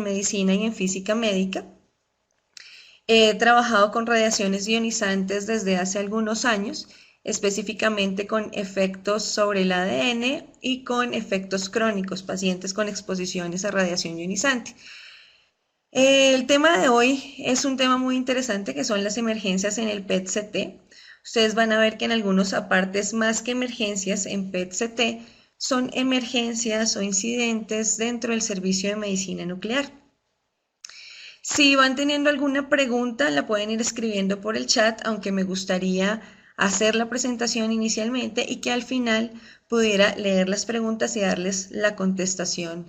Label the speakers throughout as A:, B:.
A: en medicina y en física médica. He trabajado con radiaciones ionizantes desde hace algunos años, específicamente con efectos sobre el ADN y con efectos crónicos, pacientes con exposiciones a radiación ionizante. El tema de hoy es un tema muy interesante que son las emergencias en el PET-CT. Ustedes van a ver que en algunos apartes más que emergencias en PET-CT son emergencias o incidentes dentro del servicio de medicina nuclear. Si van teniendo alguna pregunta, la pueden ir escribiendo por el chat, aunque me gustaría hacer la presentación inicialmente y que al final pudiera leer las preguntas y darles la contestación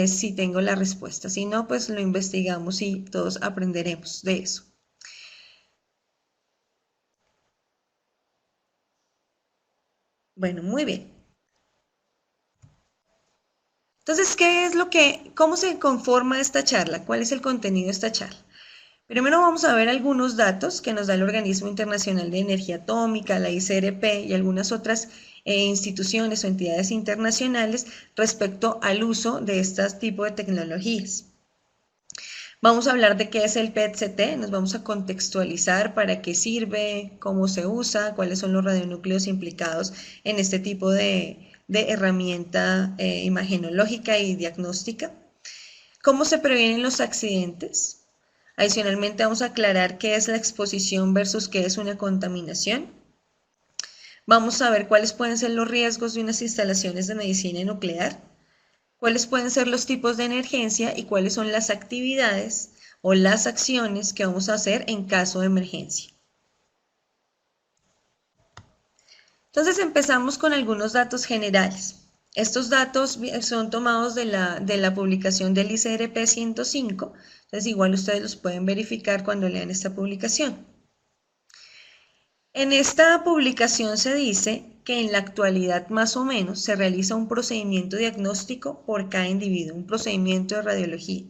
A: si tengo la respuesta. Si no, pues lo investigamos y todos aprenderemos de eso. Bueno, muy bien. Entonces, cómo se conforma esta charla? ¿Cuál es el contenido de esta charla? Primero vamos a ver algunos datos que nos da el Organismo Internacional de Energía Atómica, la ICRP y algunas otras instituciones o entidades internacionales respecto al uso de este tipo de tecnologías. Vamos a hablar de qué es el PET-CT, nos vamos a contextualizar para qué sirve, cómo se usa, cuáles son los radionúcleos implicados en este tipo de herramienta imagenológica y diagnóstica, cómo se previenen los accidentes. Adicionalmente vamos a aclarar qué es la exposición versus qué es una contaminación. Vamos a ver cuáles pueden ser los riesgos de unas instalaciones de medicina nuclear, cuáles pueden ser los tipos de emergencia y cuáles son las actividades o las acciones que vamos a hacer en caso de emergencia. Entonces empezamos con algunos datos generales. Estos datos son tomados de la publicación del ICRP 105, entonces igual ustedes los pueden verificar cuando lean esta publicación. En esta publicación se dice que en la actualidad más o menos se realiza un procedimiento diagnóstico por cada individuo, un procedimiento de radiología.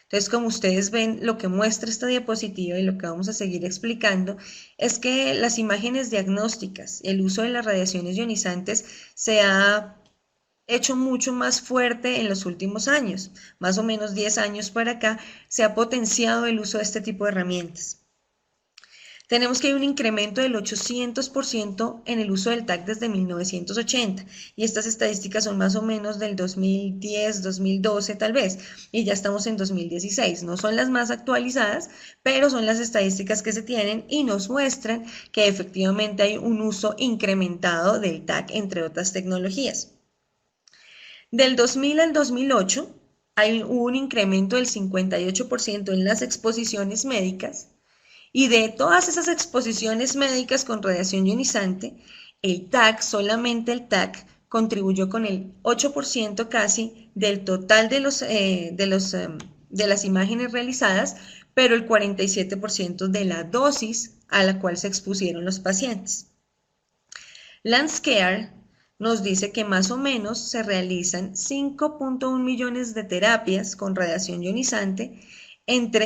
A: Entonces, como ustedes ven, lo que muestra esta diapositiva y lo que vamos a seguir explicando es que las imágenes diagnósticas, el uso de las radiaciones ionizantes se ha hecho mucho más fuerte en los últimos años, más o menos 10 años para acá, se ha potenciado el uso de este tipo de herramientas. Tenemos que hay un incremento del 800% en el uso del TAC desde 1980 y estas estadísticas son más o menos del 2010, 2012 tal vez y ya estamos en 2016. No son las más actualizadas, pero son las estadísticas que se tienen y nos muestran que efectivamente hay un uso incrementado del TAC entre otras tecnologías. Del 2000 al 2008 hubo un incremento del 58% en las exposiciones médicas. Y de todas esas exposiciones médicas con radiación ionizante, el TAC, solamente el TAC, contribuyó con el 8% casi del total de las imágenes realizadas, pero el 47% de la dosis a la cual se expusieron los pacientes. Landscare nos dice que más o menos se realizan 5.1 millones de terapias con radiación ionizante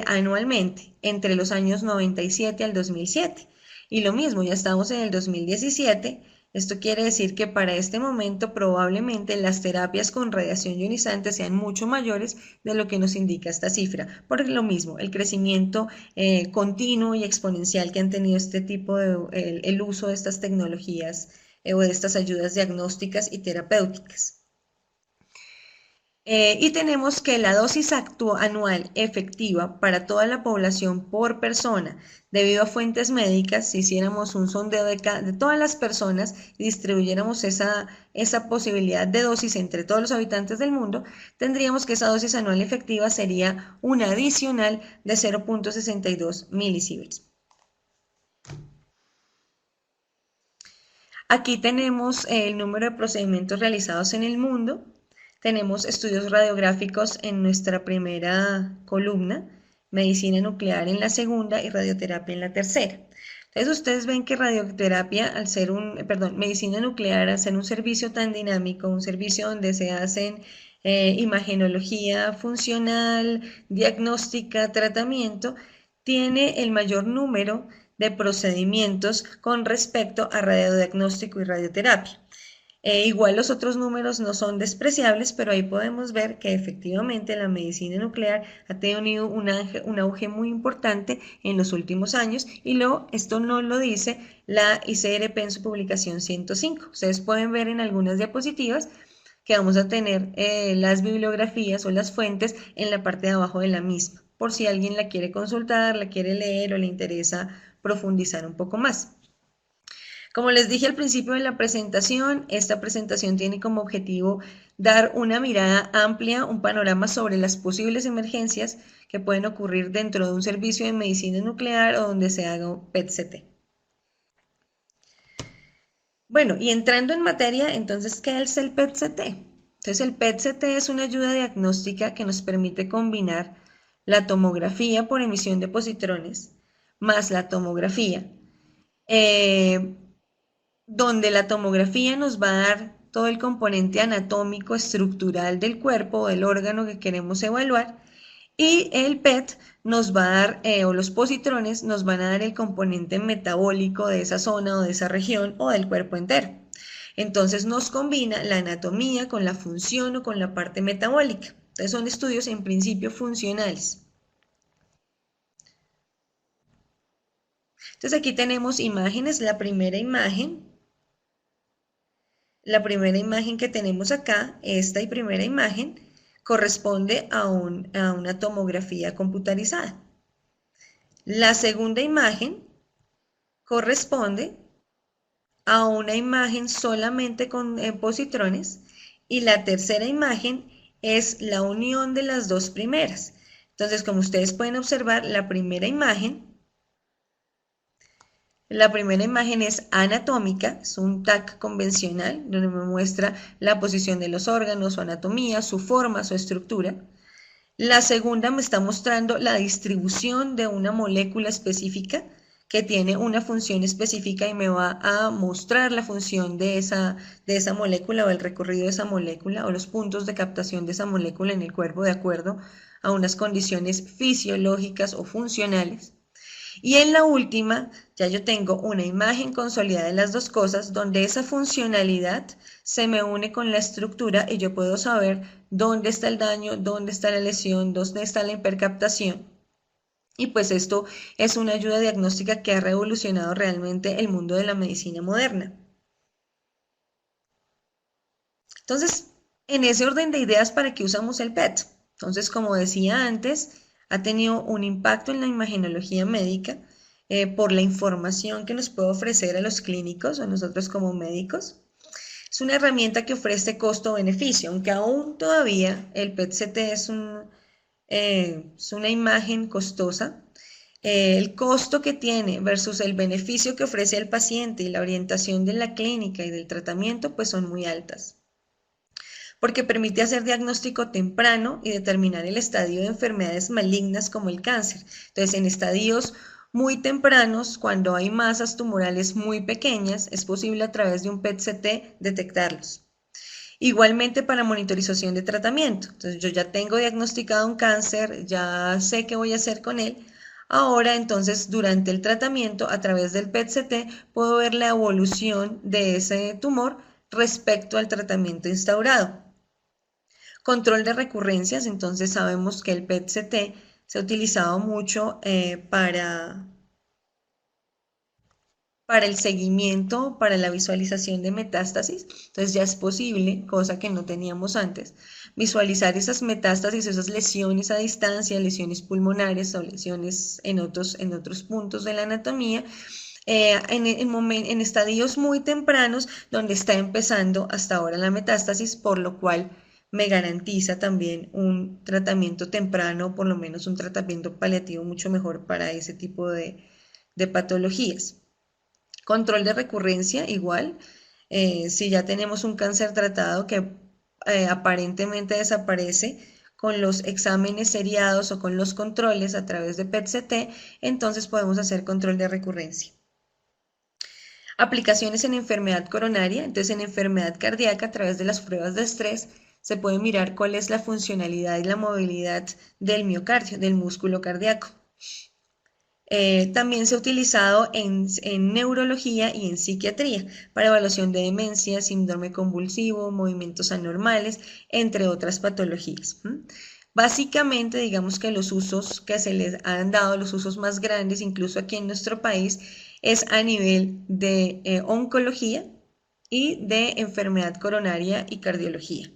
A: anualmente, entre los años 97 al 2007. Y lo mismo, ya estamos en el 2017, esto quiere decir que para este momento probablemente las terapias con radiación ionizante sean mucho mayores de lo que nos indica esta cifra. Por lo mismo, el crecimiento continuo y exponencial que han tenido este tipo el uso de estas tecnologías o de estas ayudas diagnósticas y terapéuticas. Y tenemos que la dosis anual efectiva para toda la población por persona, debido a fuentes médicas, si hiciéramos un sondeo de todas las personas y distribuyéramos esa posibilidad de dosis entre todos los habitantes del mundo, tendríamos que esa dosis anual efectiva sería una adicional de 0.62 milisieverts. Aquí tenemos el número de procedimientos realizados en el mundo. Tenemos estudios radiográficos en nuestra primera columna, medicina nuclear en la segunda y radioterapia en la tercera. Entonces ustedes ven que radioterapia, medicina nuclear, al ser un servicio tan dinámico, un servicio donde se hacen imagenología funcional, diagnóstica, tratamiento, tiene el mayor número de procedimientos con respecto a radiodiagnóstico y radioterapia. Igual los otros números no son despreciables, pero ahí podemos ver que efectivamente la medicina nuclear ha tenido un auge muy importante en los últimos años y esto no lo dice la ICRP en su publicación 105. Ustedes pueden ver en algunas diapositivas que vamos a tener las bibliografías o las fuentes en la parte de abajo de la misma, por si alguien la quiere consultar, la quiere leer o le interesa profundizar un poco más. Como les dije al principio de la presentación, esta presentación tiene como objetivo dar una mirada amplia, un panorama sobre las posibles emergencias que pueden ocurrir dentro de un servicio de medicina nuclear o donde se haga un PET-CT. Bueno, y entrando en materia, entonces, ¿qué es el PET-CT? Entonces, el PET-CT es una ayuda diagnóstica que nos permite combinar la tomografía por emisión de positrones más la tomografía. Donde la tomografía nos va a dar todo el componente anatómico estructural del cuerpo o del órgano que queremos evaluar y el PET nos va a dar, o los positrones nos van a dar el componente metabólico de esa zona o de esa región o del cuerpo entero. Entonces nos combina la anatomía con la función o con la parte metabólica. Entonces son estudios en principio funcionales. Entonces aquí tenemos imágenes, la primera imagen que tenemos acá, esta y primera imagen, corresponde a una tomografía computarizada. La segunda imagen corresponde a una imagen solamente con positrones y la tercera imagen es la unión de las dos primeras. Entonces, como ustedes pueden observar, la primera imagen es anatómica, es un TAC convencional, donde me muestra la posición de los órganos, su anatomía, su forma, su estructura. La segunda me está mostrando la distribución de una molécula específica que tiene una función específica y me va a mostrar la función de esa molécula o el recorrido de esa molécula o los puntos de captación de esa molécula en el cuerpo de acuerdo a unas condiciones fisiológicas o funcionales. Y en la última, ya yo tengo una imagen consolidada de las dos cosas donde esa funcionalidad se me une con la estructura y yo puedo saber dónde está el daño, dónde está la lesión, dónde está la hipercaptación. Y pues esto es una ayuda diagnóstica que ha revolucionado realmente el mundo de la medicina moderna. Entonces, en ese orden de ideas, ¿para qué usamos el PET? Entonces, como decía antes, ha tenido un impacto en la imagenología médica por la información que nos puede ofrecer a los clínicos o a nosotros como médicos. Es una herramienta que ofrece costo-beneficio, aunque aún todavía el PET-CT es una imagen costosa. El costo que tiene versus el beneficio que ofrece al paciente y la orientación de la clínica y del tratamiento, pues son muy altas porque permite hacer diagnóstico temprano y determinar el estadio de enfermedades malignas como el cáncer. Entonces, en estadios muy tempranos, cuando hay masas tumorales muy pequeñas, es posible a través de un PET-CT detectarlos. Igualmente para monitorización de tratamiento. Entonces, yo ya tengo diagnosticado un cáncer, ya sé qué voy a hacer con él. Ahora, entonces, durante el tratamiento, a través del PET-CT, puedo ver la evolución de ese tumor respecto al tratamiento instaurado. Control de recurrencias, entonces sabemos que el PET-CT se ha utilizado mucho para el seguimiento, para la visualización de metástasis. Entonces ya es posible, cosa que no teníamos antes, visualizar esas metástasis, esas lesiones a distancia, lesiones pulmonares o lesiones en otros puntos de la anatomía, en estadios muy tempranos donde está empezando hasta ahora la metástasis, por lo cual me garantiza también un tratamiento temprano, por lo menos un tratamiento paliativo mucho mejor para ese tipo de patologías. Control de recurrencia, igual, si ya tenemos un cáncer tratado que aparentemente desaparece con los exámenes seriados o con los controles a través de PET-CT, entonces podemos hacer control de recurrencia. Aplicaciones en enfermedad coronaria, entonces en enfermedad cardíaca a través de las pruebas de estrés se puede mirar cuál es la funcionalidad y la movilidad del miocardio, del músculo cardíaco. También se ha utilizado en neurología y en psiquiatría para evaluación de demencia, síndrome convulsivo, movimientos anormales, entre otras patologías. Básicamente, digamos que los usos que se les han dado, los usos más grandes, incluso aquí en nuestro país, es a nivel de oncología y de enfermedad coronaria y cardiología.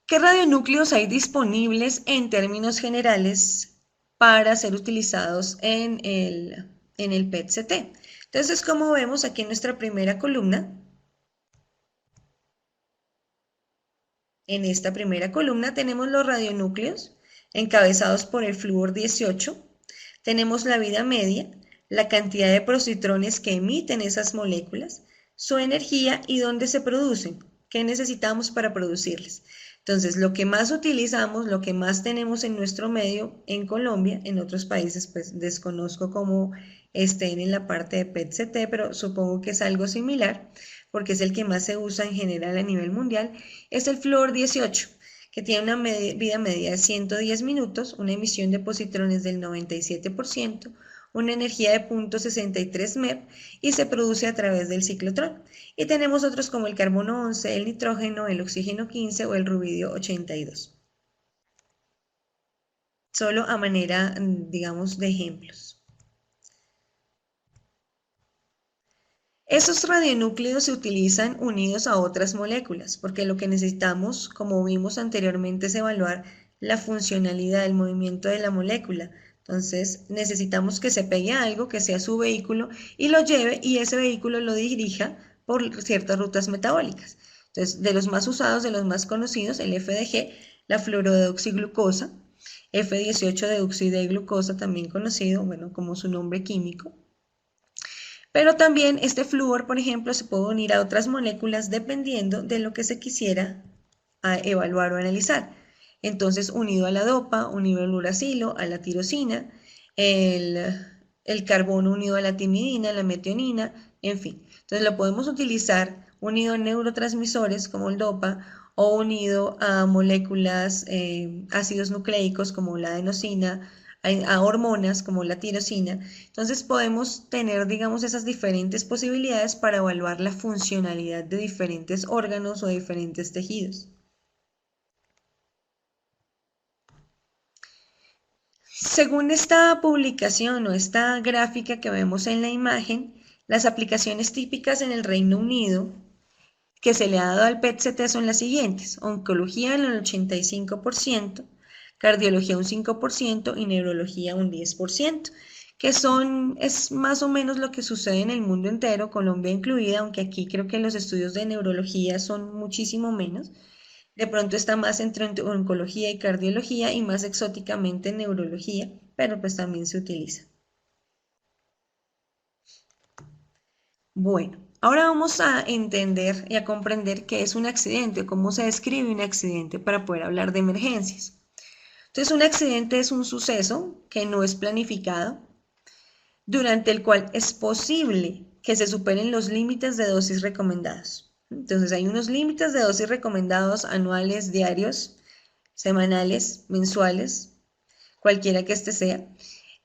A: ¿Qué radionúcleos hay disponibles en términos generales para ser utilizados en el PET-CT? Entonces, como vemos aquí en nuestra primera columna, en esta primera columna tenemos los radionúcleos encabezados por el flúor 18, tenemos la vida media, la cantidad de positrones que emiten esas moléculas, su energía y dónde se producen, qué necesitamos para producirlas. Entonces, lo que más utilizamos, lo que más tenemos en nuestro medio en Colombia, en otros países, pues desconozco cómo estén en la parte de PET-CT, pero supongo que es algo similar, porque es el que más se usa en general a nivel mundial, es el flúor 18, que tiene una vida media de 110 minutos, una emisión de positrones del 97%, una energía de 0.63 MeV y se produce a través del ciclotrón. Y tenemos otros como el carbono 11, el nitrógeno, el oxígeno 15 o el rubidio 82. Solo a manera, digamos, de ejemplos. Esos radionúcleos se utilizan unidos a otras moléculas, porque lo que necesitamos, como vimos anteriormente, es evaluar la funcionalidad del movimiento de la molécula. Entonces, necesitamos que se pegue a algo, que sea su vehículo, y lo lleve, y ese vehículo lo dirija por ciertas rutas metabólicas. Entonces, de los más usados, de los más conocidos, el FDG, la fluorodeoxiglucosa, F18-deoxideglucosa, también conocido, bueno, como su nombre químico. Pero también este flúor, por ejemplo, se puede unir a otras moléculas dependiendo de lo que se quisiera evaluar o analizar. Entonces, unido a la dopa, unido al uracilo, a la tirosina, el carbono unido a la timidina, la metionina, en fin. Entonces, lo podemos utilizar unido a neurotransmisores como el dopa o unido a moléculas, ácidos nucleicos como la adenosina, a hormonas como la tirosina. Entonces podemos tener, digamos, esas diferentes posibilidades para evaluar la funcionalidad de diferentes órganos o diferentes tejidos. Según esta publicación o esta gráfica que vemos en la imagen, las aplicaciones típicas en el Reino Unido que se le ha dado al PET-CT son las siguientes: oncología en el 85%, cardiología un 5% y neurología un 10%, que es más o menos lo que sucede en el mundo entero, Colombia incluida, aunque aquí creo que los estudios de neurología son muchísimo menos. De pronto está más entre oncología y cardiología y más exóticamente neurología, pero pues también se utiliza. Bueno, ahora vamos a entender y a comprender qué es un accidente, cómo se describe un accidente para poder hablar de emergencias. Entonces, un accidente es un suceso que no es planificado, durante el cual es posible que se superen los límites de dosis recomendados. Entonces, hay unos límites de dosis recomendados anuales, diarios, semanales, mensuales, cualquiera que este sea.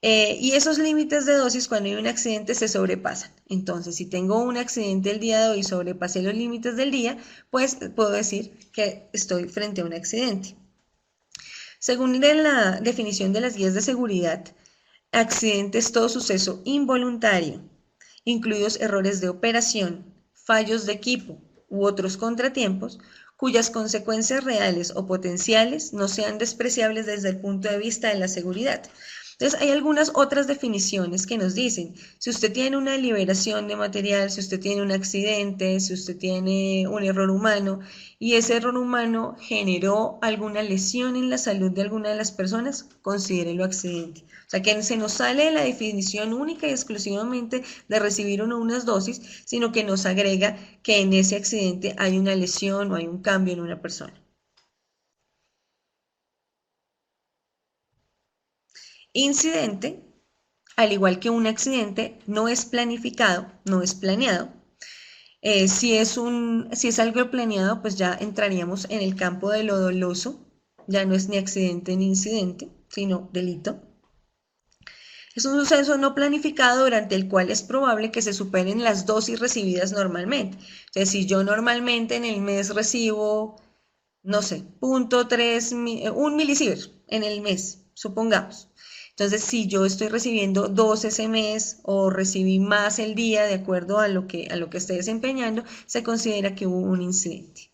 A: Y esos límites de dosis cuando hay un accidente se sobrepasan. Entonces, si tengo un accidente el día de hoy y sobrepasé los límites del día, pues puedo decir que estoy frente a un accidente. Según la definición de las guías de seguridad, accidente es todo suceso involuntario, incluidos errores de operación, fallos de equipo u otros contratiempos, cuyas consecuencias reales o potenciales no sean despreciables desde el punto de vista de la seguridad. Entonces, hay algunas otras definiciones que nos dicen, si usted tiene una liberación de material, si usted tiene un accidente, si usted tiene un error humano y ese error humano generó alguna lesión en la salud de alguna de las personas, considérelo accidente. O sea, que se nos sale de la definición única y exclusivamente de recibir unas dosis, sino que nos agrega que en ese accidente hay una lesión o hay un cambio en una persona. Incidente, al igual que un accidente, no es planificado, no es planeado. Si es algo planeado, pues ya entraríamos en el campo de lo doloso, ya no es ni accidente ni incidente, sino delito. Es un suceso no planificado durante el cual es probable que se superen las dosis recibidas normalmente. Entonces, si yo normalmente en el mes recibo, no sé, 0.3, 1 milisievert en el mes, supongamos. Entonces, si yo estoy recibiendo 2 ese mes o recibí más el día de acuerdo a lo que esté desempeñando, se considera que hubo un incidente.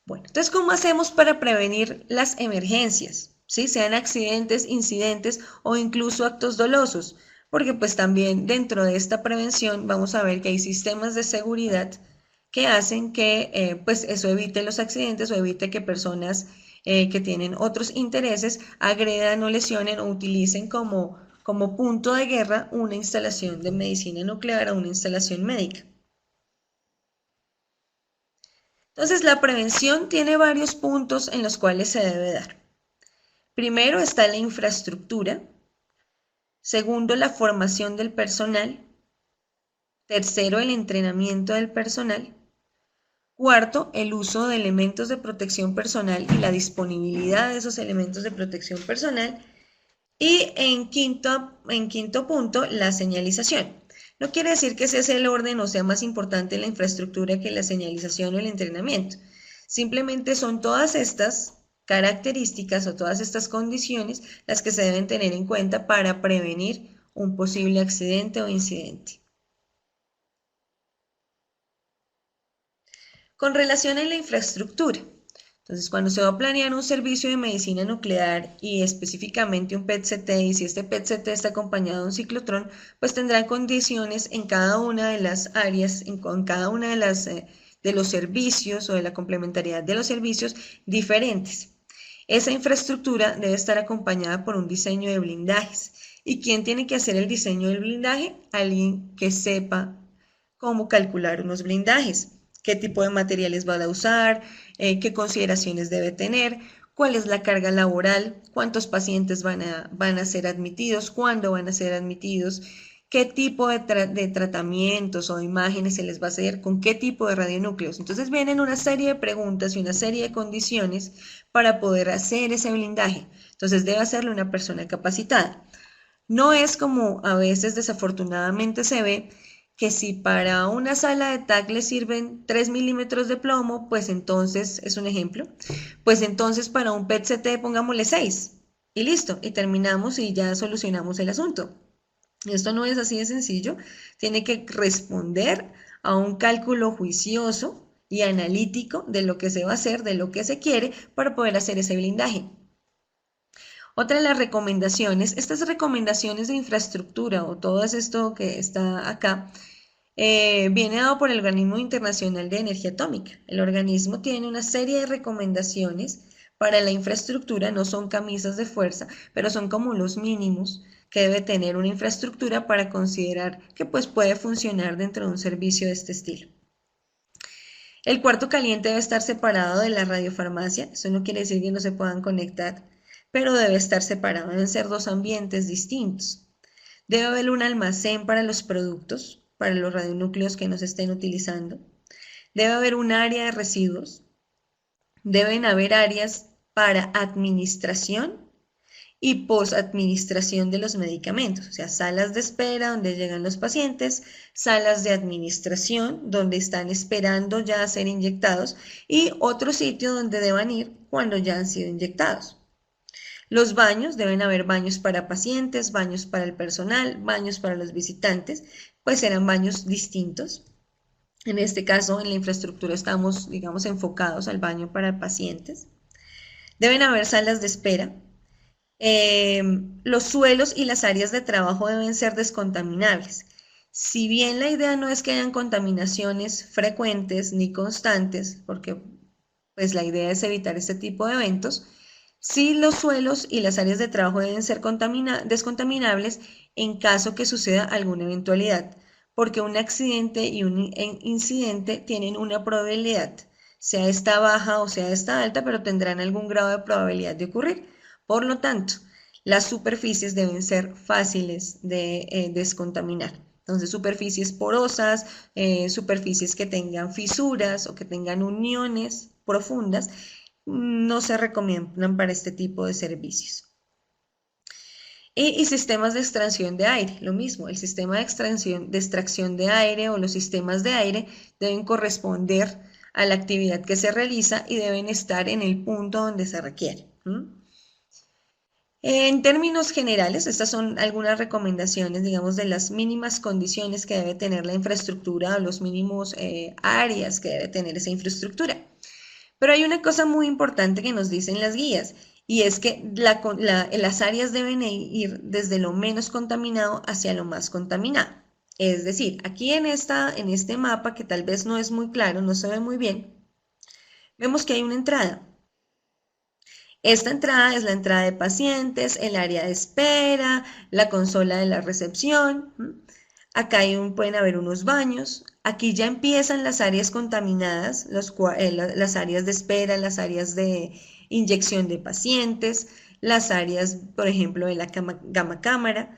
A: Bueno, entonces, ¿cómo hacemos para prevenir las emergencias? ¿Sí? Sean accidentes, incidentes o incluso actos dolosos. Porque pues también dentro de esta prevención vamos a ver que hay sistemas de seguridad que hacen que pues eso evite los accidentes o evite que personas que tienen otros intereses agredan o lesionen o utilicen como punto de guerra una instalación de medicina nuclear o una instalación médica. Entonces, la prevención tiene varios puntos en los cuales se debe dar. Primero está la infraestructura, segundo la formación del personal, tercero el entrenamiento del personal, cuarto el uso de elementos de protección personal y la disponibilidad de esos elementos de protección personal y en quinto punto la señalización. No quiere decir que ese es el orden o sea más importante la infraestructura que la señalización o el entrenamiento. Simplemente son todas estas características o todas estas condiciones las que se deben tener en cuenta para prevenir un posible accidente o incidente. Con relación a la infraestructura, entonces cuando se va a planear un servicio de medicina nuclear y específicamente un PET-CT, y si este PET-CT está acompañado de un ciclotrón, pues tendrá condiciones en cada una de las áreas, en cada una de los servicios o de la complementariedad de los servicios diferentes. Esa infraestructura debe estar acompañada por un diseño de blindajes. ¿Y quién tiene que hacer el diseño del blindaje? Alguien que sepa cómo calcular unos blindajes, qué tipo de materiales va a usar, qué consideraciones debe tener, cuál es la carga laboral, cuántos pacientes van a ser admitidos, cuándo van a ser admitidos, qué tipo de tratamientos o imágenes se les va a hacer, con qué tipo de radionúcleos. Entonces vienen una serie de preguntas y una serie de condiciones para poder hacer ese blindaje. Entonces debe hacerlo una persona capacitada. No es como a veces desafortunadamente se ve, que si para una sala de TAC le sirven 3 milímetros de plomo, pues entonces, es un ejemplo, pues entonces para un PET-CT pongámosle 6 y listo, y terminamos y ya solucionamos el asunto. Esto no es así de sencillo, tiene que responder a un cálculo juicioso y analítico de lo que se va a hacer, de lo que se quiere para poder hacer ese blindaje. Otra de las recomendaciones, estas recomendaciones de infraestructura o todo esto que está acá, viene dado por el Organismo Internacional de Energía Atómica. El organismo tiene una serie de recomendaciones para la infraestructura, no son camisas de fuerza, pero son como los mínimos que debe tener una infraestructura para considerar que pues, puede funcionar dentro de un servicio de este estilo. El cuarto caliente debe estar separado de la radiofarmacia, eso no quiere decir que no se puedan conectar, pero debe estar separado, deben ser dos ambientes distintos. Debe haber un almacén para los productos, para los radionúcleos que no se estén utilizando. Debe haber un área de residuos. Deben haber áreas para administración y posadministración de los medicamentos, o sea, salas de espera donde llegan los pacientes, salas de administración donde están esperando ya a ser inyectados y otro sitio donde deban ir cuando ya han sido inyectados. Los baños, deben haber baños para pacientes, baños para el personal, baños para los visitantes, pues serán baños distintos. En este caso, en la infraestructura estamos, digamos, enfocados al baño para pacientes. Deben haber salas de espera. Los suelos y las áreas de trabajo deben ser descontaminables. Si bien la idea no es que hayan contaminaciones frecuentes ni constantes, porque pues la idea es evitar este tipo de eventos, sí los suelos y las áreas de trabajo deben ser descontaminables en caso que suceda alguna eventualidad, porque un accidente y un incidente tienen una probabilidad, sea esta baja o sea esta alta, pero tendrán algún grado de probabilidad de ocurrir. Por lo tanto, las superficies deben ser fáciles de descontaminar. Entonces, superficies porosas, superficies que tengan fisuras o que tengan uniones profundas no se recomiendan para este tipo de servicios. Y sistemas de extracción de aire, lo mismo, el sistema de extracción de aire o los sistemas de aire deben corresponder a la actividad que se realiza y deben estar en el punto donde se requiere. En términos generales, estas son algunas recomendaciones, digamos, de las mínimas condiciones que debe tener la infraestructura o los mínimos áreas que debe tener esa infraestructura. Pero hay una cosa muy importante que nos dicen las guías, y es que las áreas deben ir desde lo menos contaminado hacia lo más contaminado. Es decir, aquí en este mapa, que tal vez no es muy claro, no se ve muy bien, vemos que hay una entrada. Esta entrada es la entrada de pacientes, el área de espera, la consola de la recepción. Acá pueden haber unos baños. Aquí ya empiezan las áreas contaminadas, las áreas de espera, las áreas de inyección de pacientes, las áreas, por ejemplo, de la gamma cámara.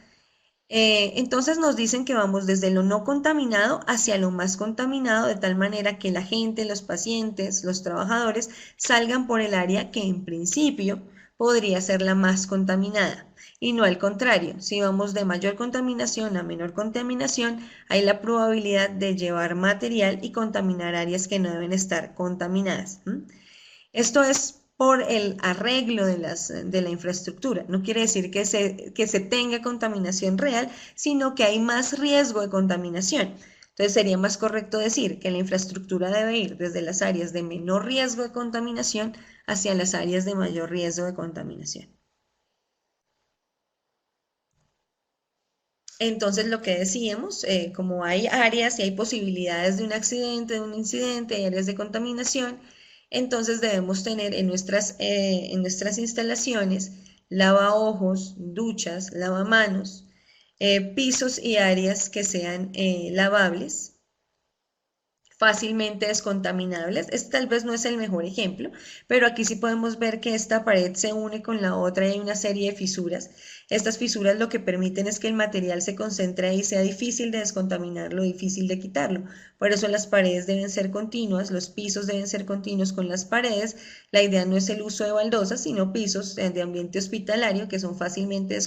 A: Entonces nos dicen que vamos desde lo no contaminado hacia lo más contaminado, de tal manera que la gente, los pacientes, los trabajadores salgan por el área que en principio podría ser la más contaminada. Y no al contrario, si vamos de mayor contaminación a menor contaminación, hay la probabilidad de llevar material y contaminar áreas que no deben estar contaminadas. Esto es por el arreglo de la infraestructura. No quiere decir que se tenga contaminación real, sino que hay más riesgo de contaminación. Entonces sería más correcto decir que la infraestructura debe ir desde las áreas de menor riesgo de contaminación hacia las áreas de mayor riesgo de contaminación. Entonces lo que decíamos, como hay áreas y hay posibilidades de un accidente, de un incidente, hay áreas de contaminación, entonces debemos tener en nuestras instalaciones lavaojos, duchas, lavamanos, pisos y áreas que sean lavables, fácilmente descontaminables. Este tal vez no es el mejor ejemplo, pero aquí sí podemos ver que esta pared se une con la otra y hay una serie de fisuras. Estas fisuras lo que permiten es que el material se concentre ahí y sea difícil de descontaminarlo, difícil de quitarlo. Por eso las paredes deben ser continuas, los pisos deben ser continuos con las paredes. La idea no es el uso de baldosas, sino pisos de ambiente hospitalario que son fácilmente de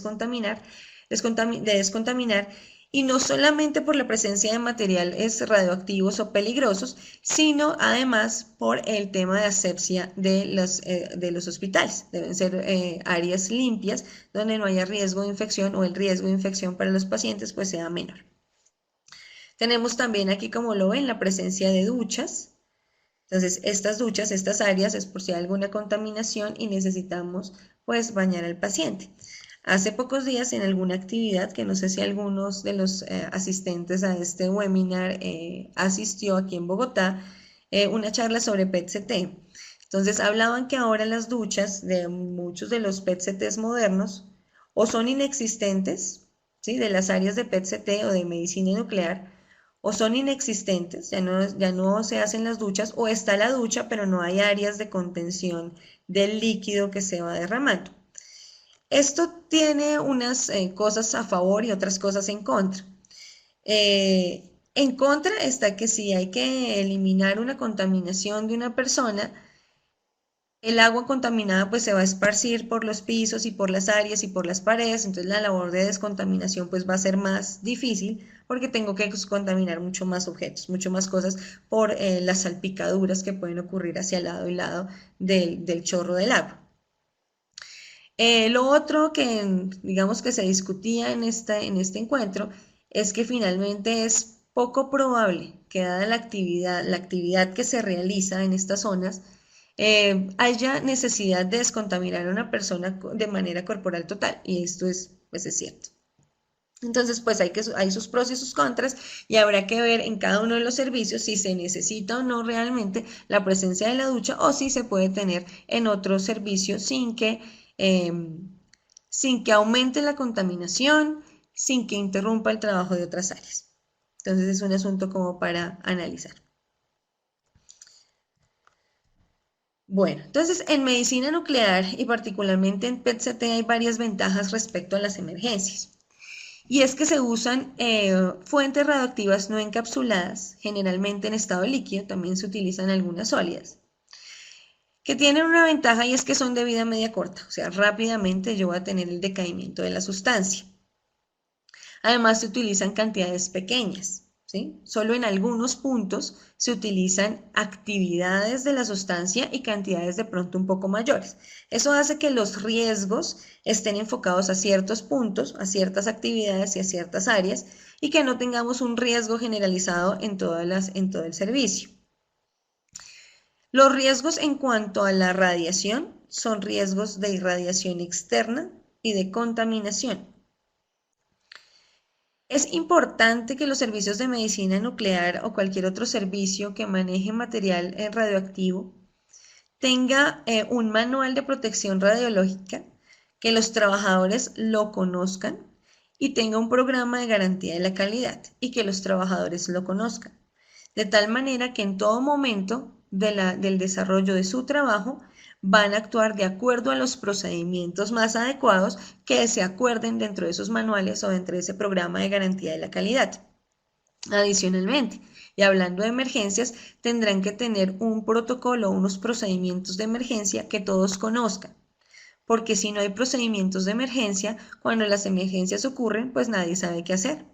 A: descontaminar, y no solamente por la presencia de materiales radioactivos o peligrosos, sino además por el tema de asepsia de los hospitales. Deben ser áreas limpias donde no haya riesgo de infección o el riesgo de infección para los pacientes pues sea menor. Tenemos también aquí, como lo ven, la presencia de duchas. Entonces, estas duchas, estas áreas es por si hay alguna contaminación y necesitamos pues bañar al paciente. Hace pocos días en alguna actividad, que no sé si algunos de los asistentes a este webinar asistió aquí en Bogotá, una charla sobre PET-CT. Entonces hablaban que ahora las duchas de muchos de los PET-CTs modernos o son inexistentes, ¿sí? De las áreas de PET-CT o de medicina nuclear, o son inexistentes, ya no se hacen las duchas, o está la ducha pero no hay áreas de contención del líquido que se va derramando. Esto tiene unas cosas a favor y otras cosas en contra. En contra está que si hay que eliminar una contaminación de una persona, el agua contaminada pues se va a esparcir por los pisos y por las áreas y por las paredes, entonces la labor de descontaminación pues va a ser más difícil porque tengo que contaminar mucho más objetos, mucho más cosas por las salpicaduras que pueden ocurrir hacia lado y lado del chorro del agua. Lo otro que digamos que se discutía en este encuentro es que finalmente es poco probable que dada la actividad que se realiza en estas zonas, haya necesidad de descontaminar a una persona de manera corporal total, y esto pues es cierto. Entonces, pues hay sus pros y sus contras, y habrá que ver en cada uno de los servicios si se necesita o no realmente la presencia de la ducha o si se puede tener en otro servicio sin que aumente la contaminación, sin que interrumpa el trabajo de otras áreas. Entonces es un asunto como para analizar. Bueno, entonces en medicina nuclear y particularmente en PET-CT hay varias ventajas respecto a las emergencias. Y es que se usan fuentes radioactivas no encapsuladas, generalmente en estado líquido, también se utilizan algunas sólidas. que tienen una ventaja y es que son de vida media corta, o sea, rápidamente yo voy a tener el decaimiento de la sustancia. Además, se utilizan cantidades pequeñas, ¿sí? Solo en algunos puntos se utilizan actividades de la sustancia y cantidades de pronto un poco mayores. Eso hace que los riesgos estén enfocados a ciertos puntos, a ciertas actividades y a ciertas áreas, y que no tengamos un riesgo generalizado en todo el servicio. Los riesgos en cuanto a la radiación son riesgos de irradiación externa y de contaminación. Es importante que los servicios de medicina nuclear o cualquier otro servicio que maneje material radioactivo tenga un manual de protección radiológica, que los trabajadores lo conozcan y tenga un programa de garantía de la calidad y que los trabajadores lo conozcan. De tal manera que en todo momento del desarrollo de su trabajo van a actuar de acuerdo a los procedimientos más adecuados que se acuerden dentro de esos manuales o dentro de ese programa de garantía de la calidad. Adicionalmente, y hablando de emergencias, tendrán que tener un protocolo, unos procedimientos de emergencia que todos conozcan, porque si no hay procedimientos de emergencia, cuando las emergencias ocurren, pues nadie sabe qué hacer.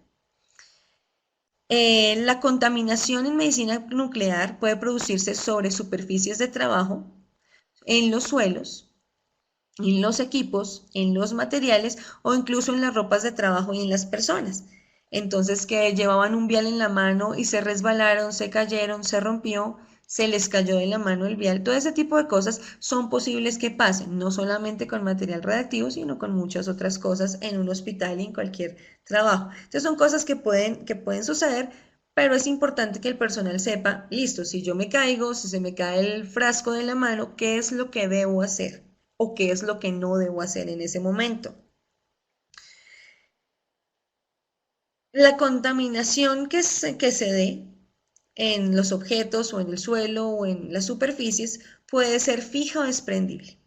A: La contaminación en medicina nuclear puede producirse sobre superficies de trabajo, en los suelos, en los equipos, en los materiales o incluso en las ropas de trabajo y en las personas. Entonces, que llevaban un vial en la mano y se resbalaron, se cayeron, se rompió, se les cayó de la mano el vial. Todo ese tipo de cosas son posibles que pasen, no solamente con material radiactivo, sino con muchas otras cosas en un hospital y en cualquier trabajo. Entonces, son cosas que pueden suceder, pero es importante que el personal sepa, listo, si yo me caigo, si se me cae el frasco de la mano, ¿qué es lo que debo hacer? ¿O qué es lo que no debo hacer en ese momento? La contaminación que se dé en los objetos o en el suelo o en las superficies puede ser fija o desprendible.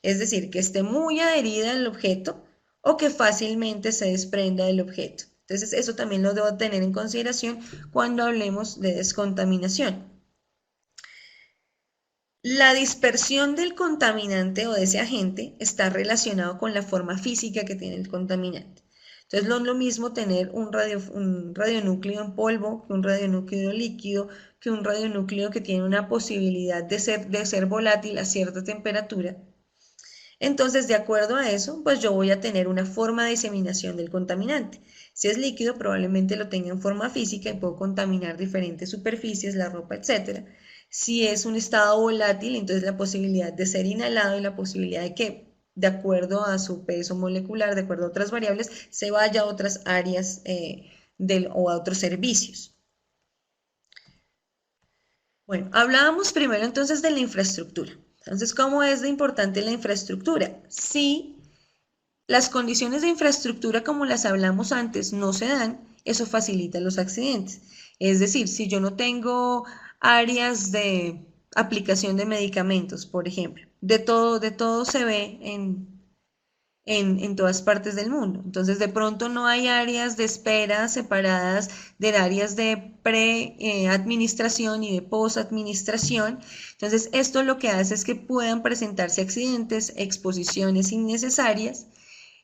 A: Es decir, que esté muy adherida al objeto o que fácilmente se desprenda del objeto. Entonces, eso también lo debo tener en consideración cuando hablemos de descontaminación. La dispersión del contaminante o de ese agente está relacionado con la forma física que tiene el contaminante. Entonces, no es lo mismo tener un radionúcleo en polvo que un radionúcleo líquido, que un radionúcleo que tiene una posibilidad de ser volátil a cierta temperatura. Entonces, de acuerdo a eso, pues yo voy a tener una forma de diseminación del contaminante. Si es líquido, probablemente lo tenga en forma física y puedo contaminar diferentes superficies, la ropa, etc. Si es un estado volátil, entonces la posibilidad de ser inhalado y la posibilidad de que, de acuerdo a su peso molecular, de acuerdo a otras variables, se vaya a otras áreas o a otros servicios. Bueno, hablábamos primero entonces de la infraestructura. Entonces, ¿cómo es de importante la infraestructura? Si las condiciones de infraestructura como las hablamos antes no se dan, eso facilita los accidentes. Es decir, si yo no tengo áreas de aplicación de medicamentos, por ejemplo, de todo se ve en todas partes del mundo. Entonces, de pronto no hay áreas de espera separadas de áreas de pre-administración y de post-administración. Entonces, esto lo que hace es que puedan presentarse accidentes, exposiciones innecesarias,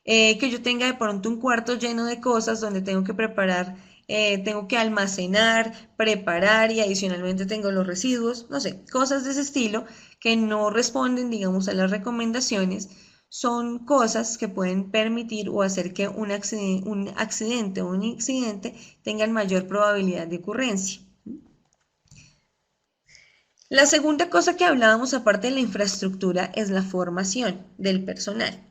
A: que yo tenga de pronto un cuarto lleno de cosas donde tengo que preparar, tengo que almacenar, preparar y adicionalmente tengo los residuos, no sé, cosas de ese estilo que no responden, digamos, a las recomendaciones. Son cosas que pueden permitir o hacer que un accidente o un incidente tengan mayor probabilidad de ocurrencia. La segunda cosa que hablábamos aparte de la infraestructura es la formación del personal.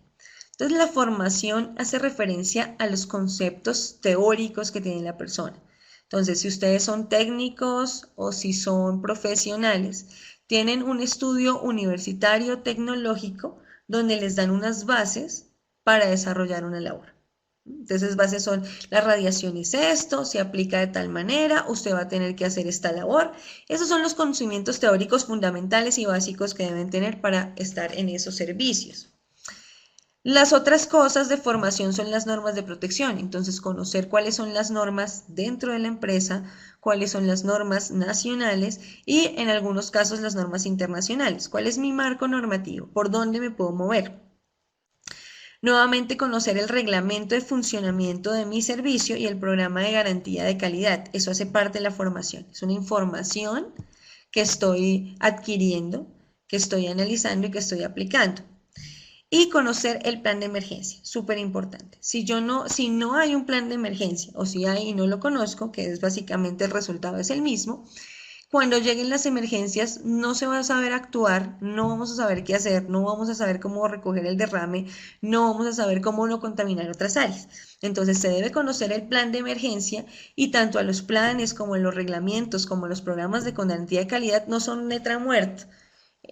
A: Entonces, la formación hace referencia a los conceptos teóricos que tiene la persona. Entonces, si ustedes son técnicos o si son profesionales, tienen un estudio universitario tecnológico donde les dan unas bases para desarrollar una labor. Entonces, bases son, la radiación es esto, se aplica de tal manera, usted va a tener que hacer esta labor. Esos son los conocimientos teóricos fundamentales y básicos que deben tener para estar en esos servicios. Las otras cosas de formación son las normas de protección, entonces conocer cuáles son las normas dentro de la empresa, cuáles son las normas nacionales y en algunos casos las normas internacionales. ¿Cuál es mi marco normativo? ¿Por dónde me puedo mover? Nuevamente, conocer el reglamento de funcionamiento de mi servicio y el programa de garantía de calidad. Eso hace parte de la formación. Es una información que estoy adquiriendo, que estoy analizando y que estoy aplicando. Y conocer el plan de emergencia, súper importante. Si no hay un plan de emergencia o si hay y no lo conozco, que es básicamente el resultado es el mismo, cuando lleguen las emergencias no se va a saber actuar, no vamos a saber qué hacer, no vamos a saber cómo recoger el derrame, no vamos a saber cómo no contaminar otras áreas. Entonces se debe conocer el plan de emergencia y tanto a los planes como a los reglamentos como a los programas de garantía de calidad no son letra muerta.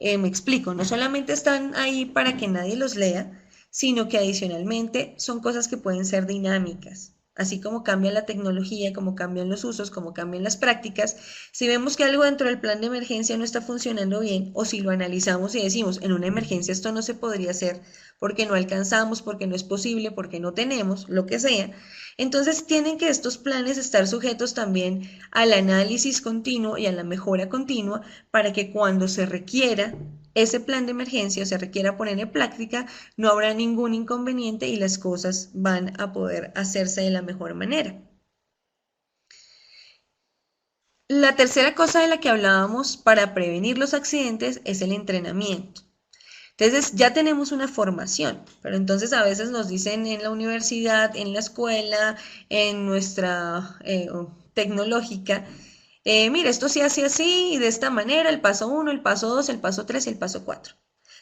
A: Me explico, no solamente están ahí para que nadie los lea, sino que adicionalmente son cosas que pueden ser dinámicas. Así como cambia la tecnología, como cambian los usos, como cambian las prácticas, si vemos que algo dentro del plan de emergencia no está funcionando bien, o si lo analizamos y decimos, en una emergencia esto no se podría hacer porque no alcanzamos, porque no es posible, porque no tenemos, lo que sea, entonces tienen que estos planes estar sujetos también al análisis continuo y a la mejora continua para que cuando se requiera ese plan de emergencia o se requiera poner en práctica, no habrá ningún inconveniente y las cosas van a poder hacerse de la mejor manera. La tercera cosa de la que hablábamos para prevenir los accidentes es el entrenamiento. Entonces ya tenemos una formación, pero entonces a veces nos dicen en la universidad, en la escuela, en nuestra tecnológica, mira, esto se hace así y de esta manera, el paso 1, el paso 2, el paso 3 y el paso 4.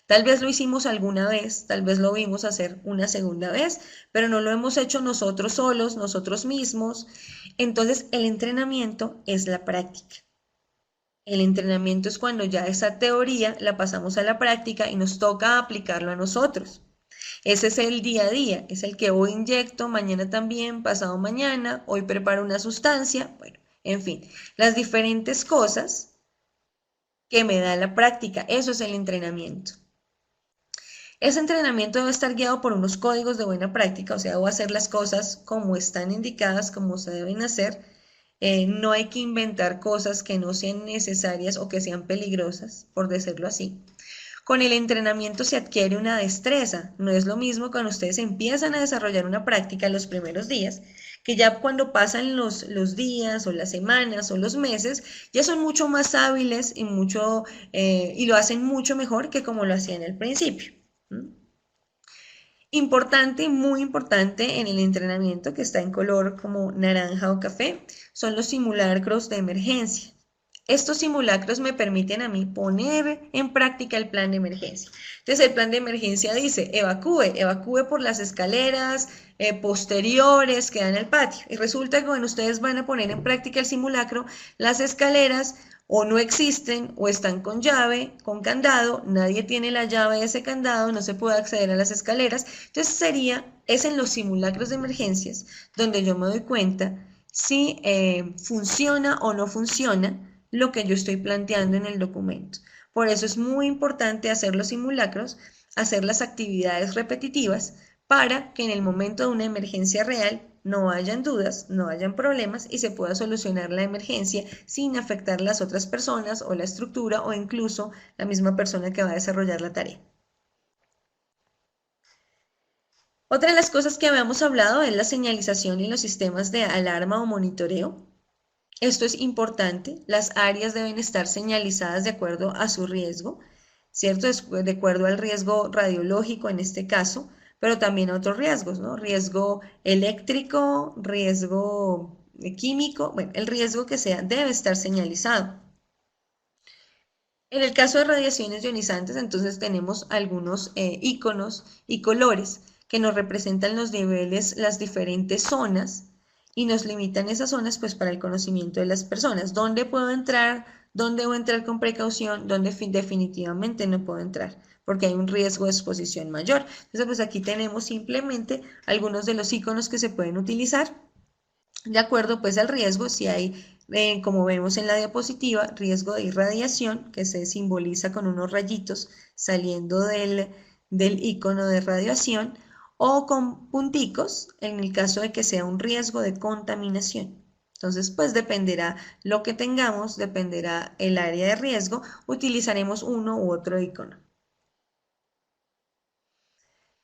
A: Tal vez lo hicimos alguna vez, tal vez lo vimos hacer una segunda vez, pero no lo hemos hecho nosotros solos, nosotros mismos. Entonces el entrenamiento es la práctica. El entrenamiento es cuando ya esa teoría la pasamos a la práctica y nos toca aplicarlo a nosotros. Ese es el día a día, es el que hoy inyecto, mañana también, pasado mañana, hoy preparo una sustancia, bueno, en fin, las diferentes cosas que me da la práctica, eso es el entrenamiento. Ese entrenamiento debe estar guiado por unos códigos de buena práctica, o sea, debo hacer las cosas como están indicadas, como se deben hacer. No hay que inventar cosas que no sean necesarias o que sean peligrosas, por decirlo así. Con el entrenamiento se adquiere una destreza. No es lo mismo cuando ustedes empiezan a desarrollar una práctica los primeros días, que ya cuando pasan los días o las semanas o los meses, ya son mucho más hábiles y lo hacen mucho mejor que como lo hacían al principio. Importante, muy importante en el entrenamiento que está en color como naranja o café, son los simulacros de emergencia. Estos simulacros me permiten a mí poner en práctica el plan de emergencia. Entonces el plan de emergencia dice, evacúe por las escaleras posteriores que dan al patio. Y resulta que cuando ustedes van a poner en práctica el simulacro, las escaleras o no existen o están con llave, con candado, nadie tiene la llave de ese candado, no se puede acceder a las escaleras. Entonces es en los simulacros de emergencias donde yo me doy cuenta si funciona o no funciona lo que yo estoy planteando en el documento. Por eso es muy importante hacer los simulacros, hacer las actividades repetitivas para que en el momento de una emergencia real no hayan dudas, no hayan problemas y se pueda solucionar la emergencia sin afectar a las otras personas o la estructura o incluso la misma persona que va a desarrollar la tarea. Otra de las cosas que habíamos hablado es la señalización y los sistemas de alarma o monitoreo. Esto es importante, las áreas deben estar señalizadas de acuerdo a su riesgo, ¿cierto? De acuerdo al riesgo radiológico en este caso, pero también a otros riesgos, ¿no? Riesgo eléctrico, riesgo químico, bueno, el riesgo que sea debe estar señalizado. En el caso de radiaciones ionizantes, entonces tenemos algunos iconos y colores que nos representan los niveles, las diferentes zonas y nos limitan esas zonas pues para el conocimiento de las personas. ¿Dónde puedo entrar? ¿Dónde debo entrar con precaución? ¿Dónde definitivamente no puedo entrar? Porque hay un riesgo de exposición mayor. Entonces pues aquí tenemos simplemente algunos de los iconos que se pueden utilizar de acuerdo pues al riesgo, si hay, como vemos en la diapositiva, riesgo de irradiación, que se simboliza con unos rayitos saliendo del icono de radiación o con punticos en el caso de que sea un riesgo de contaminación. Entonces, pues dependerá lo que tengamos, dependerá el área de riesgo, utilizaremos uno u otro icono.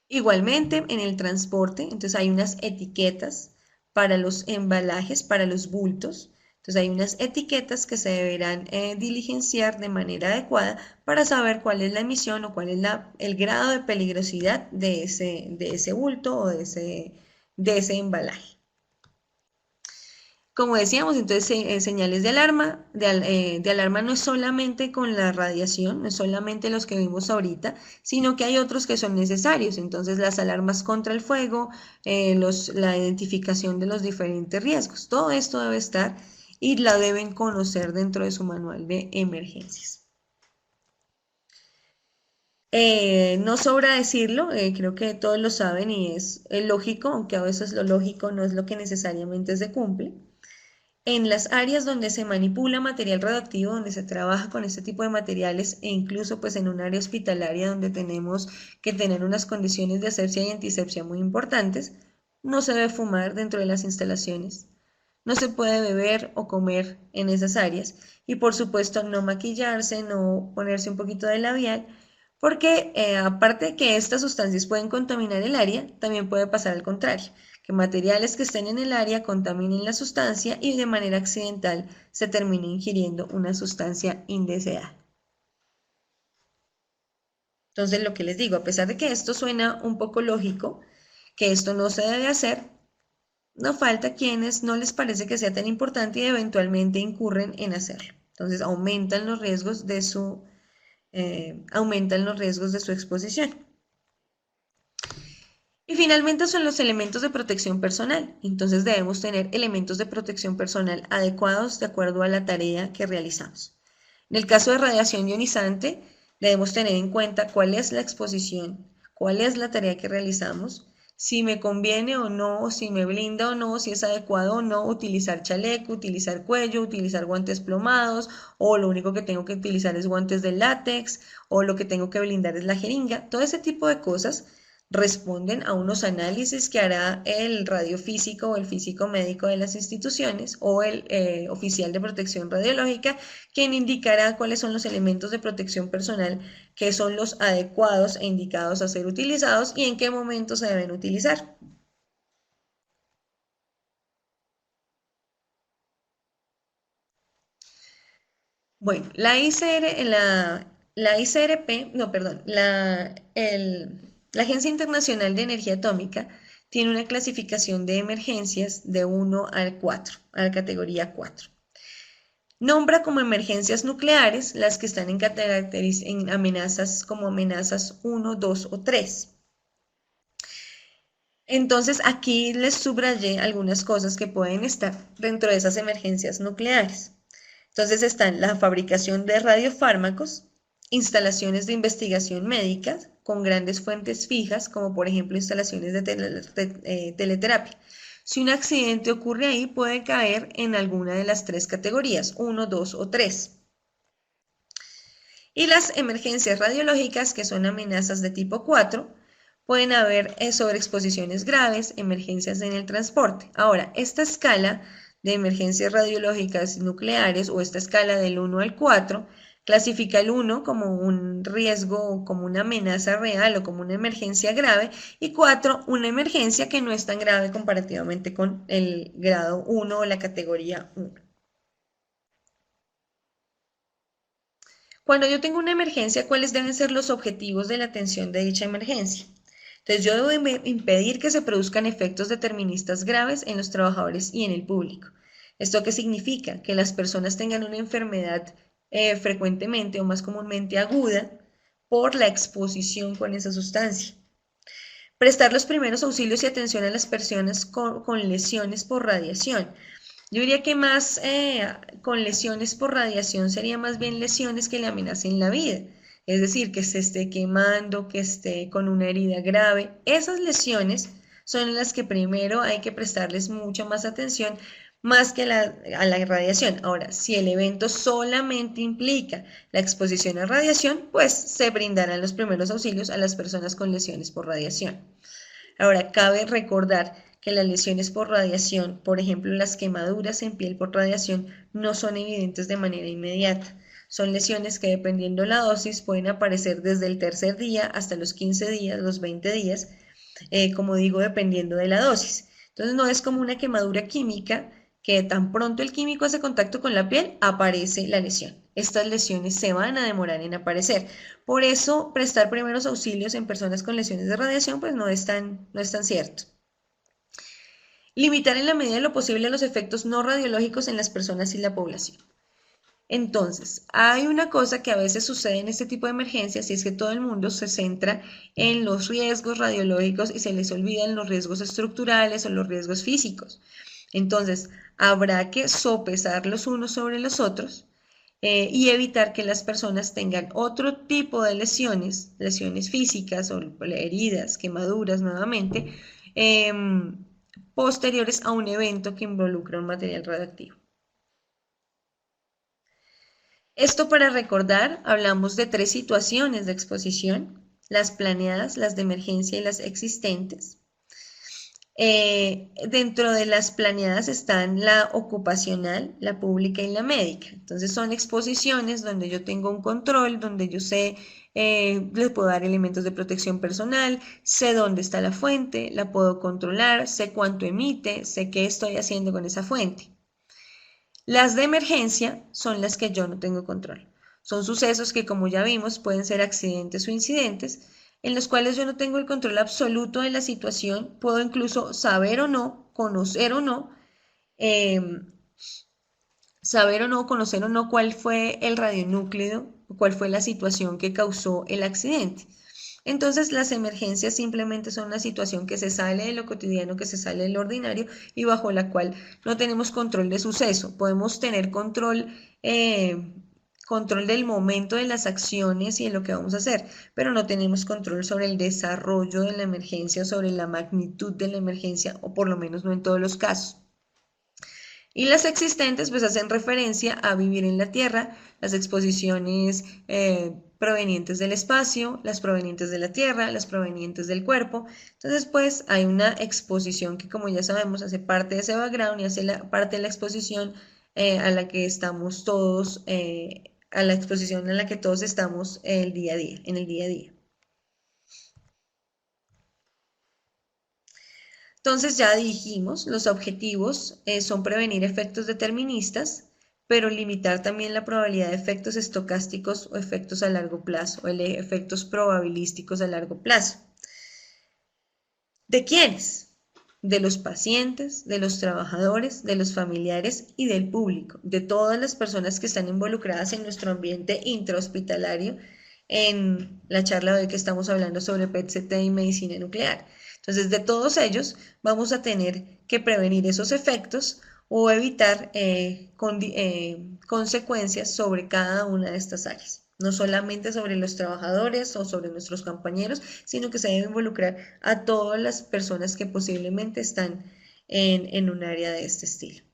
A: Igualmente, en el transporte, entonces hay unas etiquetas para los embalajes, para los bultos. Entonces hay unas etiquetas que se deberán diligenciar de manera adecuada para saber cuál es la emisión o cuál es el grado de peligrosidad de ese bulto o de ese embalaje. Como decíamos, entonces señales de alarma, de alarma no es solamente con la radiación, no es solamente los que vimos ahorita, sino que hay otros que son necesarios. Entonces las alarmas contra el fuego, la identificación de los diferentes riesgos, todo esto debe estar y la deben conocer dentro de su manual de emergencias. No sobra decirlo, creo que todos lo saben y es lógico, aunque a veces lo lógico no es lo que necesariamente se cumple. En las áreas donde se manipula material radioactivo, donde se trabaja con este tipo de materiales e incluso pues en un área hospitalaria donde tenemos que tener unas condiciones de asepsia y antisepsia muy importantes, no se debe fumar dentro de las instalaciones, no se puede beber o comer en esas áreas y por supuesto no maquillarse, no ponerse un poquito de labial, porque aparte de que estas sustancias pueden contaminar el área, también puede pasar al contrario, que materiales que estén en el área contaminen la sustancia y de manera accidental se termine ingiriendo una sustancia indeseada. Entonces, lo que les digo, a pesar de que esto suena un poco lógico, que esto no se debe hacer, no falta quienes no les parece que sea tan importante y eventualmente incurren en hacerlo. Entonces, aumentan los riesgos de su exposición. Y finalmente son los elementos de protección personal. Entonces debemos tener elementos de protección personal adecuados de acuerdo a la tarea que realizamos. En el caso de radiación ionizante, debemos tener en cuenta cuál es la exposición, cuál es la tarea que realizamos, si me conviene o no, si me blinda o no, si es adecuado o no utilizar chaleco, utilizar cuello, utilizar guantes plomados, o lo único que tengo que utilizar es guantes de látex, o lo que tengo que blindar es la jeringa. Todo ese tipo de cosas responden a unos análisis que hará el radiofísico o el físico médico de las instituciones o el oficial de protección radiológica, quien indicará cuáles son los elementos de protección personal que son los adecuados e indicados a ser utilizados y en qué momento se deben utilizar. Bueno, la ICRP, no, perdón, la Agencia Internacional de Energía Atómica tiene una clasificación de emergencias de 1 al 4, a la categoría 4. Nombra como emergencias nucleares las que están en amenazas como amenazas 1, 2 o 3. Entonces aquí les subrayé algunas cosas que pueden estar dentro de esas emergencias nucleares. Entonces están la fabricación de radiofármacos, instalaciones de investigación médica con grandes fuentes fijas, como por ejemplo instalaciones de teleterapia. Si un accidente ocurre ahí, puede caer en alguna de las tres categorías, 1, 2 o 3. Y las emergencias radiológicas, que son amenazas de tipo 4, pueden haber sobreexposiciones graves, emergencias en el transporte. Ahora, esta escala de emergencias radiológicas nucleares o esta escala del 1 al 4 clasifica el 1 como un riesgo, como una amenaza real o como una emergencia grave y 4 una emergencia que no es tan grave comparativamente con el grado 1 o la categoría 1. Cuando yo tengo una emergencia, ¿cuáles deben ser los objetivos de la atención de dicha emergencia? Entonces, yo debo impedir que se produzcan efectos deterministas graves en los trabajadores y en el público. ¿Esto qué significa? Que las personas tengan una enfermedad frecuentemente o más comúnmente aguda por la exposición con esa sustancia. Prestar los primeros auxilios y atención a las personas con lesiones por radiación. Yo diría que más con lesiones por radiación sería más bien lesiones que le amenacen la vida. Es decir, que se esté quemando, que esté con una herida grave. Esas lesiones son las que primero hay que prestarles mucha más atención, más que a la irradiación. Ahora, si el evento solamente implica la exposición a radiación, pues se brindarán los primeros auxilios a las personas con lesiones por radiación. Ahora, cabe recordar que las lesiones por radiación, por ejemplo, las quemaduras en piel por radiación, no son evidentes de manera inmediata. Son lesiones que, dependiendo la dosis, pueden aparecer desde el tercer día hasta los 15 días, los 20 días, como digo, dependiendo de la dosis. Entonces, no es como una quemadura química que tan pronto el químico hace contacto con la piel, aparece la lesión. Estas lesiones se van a demorar en aparecer. Por eso, prestar primeros auxilios en personas con lesiones de radiación, pues no es tan cierto. Limitar en la medida de lo posible los efectos no radiológicos en las personas y la población. Entonces, hay una cosa que a veces sucede en este tipo de emergencias y es que todo el mundo se centra en los riesgos radiológicos y se les olvidan los riesgos estructurales o los riesgos físicos. Entonces, habrá que sopesar los unos sobre los otros y evitar que las personas tengan otro tipo de lesiones, lesiones físicas o heridas, quemaduras nuevamente, eh, posteriores a un evento que involucra un material radioactivo. Esto para recordar, hablamos de 3 situaciones de exposición, las planeadas, las de emergencia y las existentes. Dentro de las planeadas están la ocupacional, la pública y la médica. Entonces son exposiciones donde yo tengo un control, donde yo sé, les puedo dar elementos de protección personal, sé dónde está la fuente, la puedo controlar, sé cuánto emite, sé qué estoy haciendo con esa fuente. Las de emergencia son las que yo no tengo control. Son sucesos que, como ya vimos, pueden ser accidentes o incidentes, en los cuales yo no tengo el control absoluto de la situación, puedo incluso saber o no, conocer o no, eh, saber o no, conocer o no cuál fue el radionúclido, cuál fue la situación que causó el accidente. Entonces, las emergencias simplemente son una situación que se sale de lo cotidiano, que se sale de lo ordinario y bajo la cual no tenemos control de suceso. Podemos tener control del momento de las acciones y de lo que vamos a hacer, pero no tenemos control sobre el desarrollo de la emergencia, sobre la magnitud de la emergencia, o por lo menos no en todos los casos. Y las existentes pues hacen referencia a vivir en la Tierra, las exposiciones provenientes del espacio, las provenientes de la Tierra, las provenientes del cuerpo. Entonces pues hay una exposición que, como ya sabemos, hace parte de ese background y hace parte de la exposición a la que estamos todos, a la exposición en la que todos estamos el día a día, en el día a día. Entonces ya dijimos, los objetivos son prevenir efectos deterministas, pero limitar también la probabilidad de efectos estocásticos o efectos a largo plazo, o efectos probabilísticos a largo plazo. ¿De quiénes? De los pacientes, de los trabajadores, de los familiares y del público, de todas las personas que están involucradas en nuestro ambiente intrahospitalario. En la charla de hoy que estamos hablando sobre PET-CT y medicina nuclear. Entonces, de todos ellos vamos a tener que prevenir esos efectos o evitar consecuencias sobre cada una de estas áreas. No solamente sobre los trabajadores o sobre nuestros compañeros, sino que se debe involucrar a todas las personas que posiblemente están en un área de este estilo.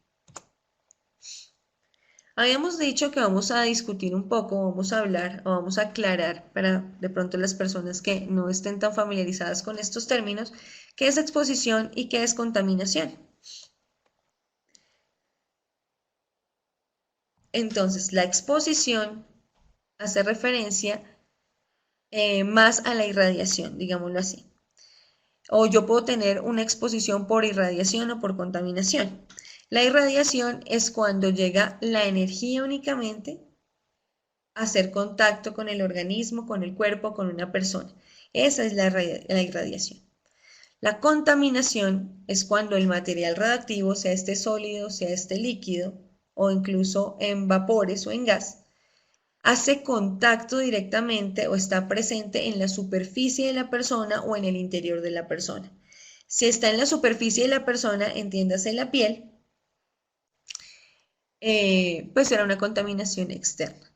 A: Habíamos dicho que vamos a discutir un poco, vamos a hablar o vamos a aclarar para de pronto las personas que no estén tan familiarizadas con estos términos, qué es exposición y qué es contaminación. Entonces, la exposición hace referencia más a la irradiación, digámoslo así. O yo puedo tener una exposición por irradiación o por contaminación. La irradiación es cuando llega la energía únicamente a hacer contacto con el organismo, con el cuerpo, con una persona. Esa es la irradiación. La contaminación es cuando el material radioactivo, sea este sólido, sea este líquido, o incluso en vapores o en gas, hace contacto directamente o está presente en la superficie de la persona o en el interior de la persona. Si está en la superficie de la persona, entiéndase la piel, pues será una contaminación externa.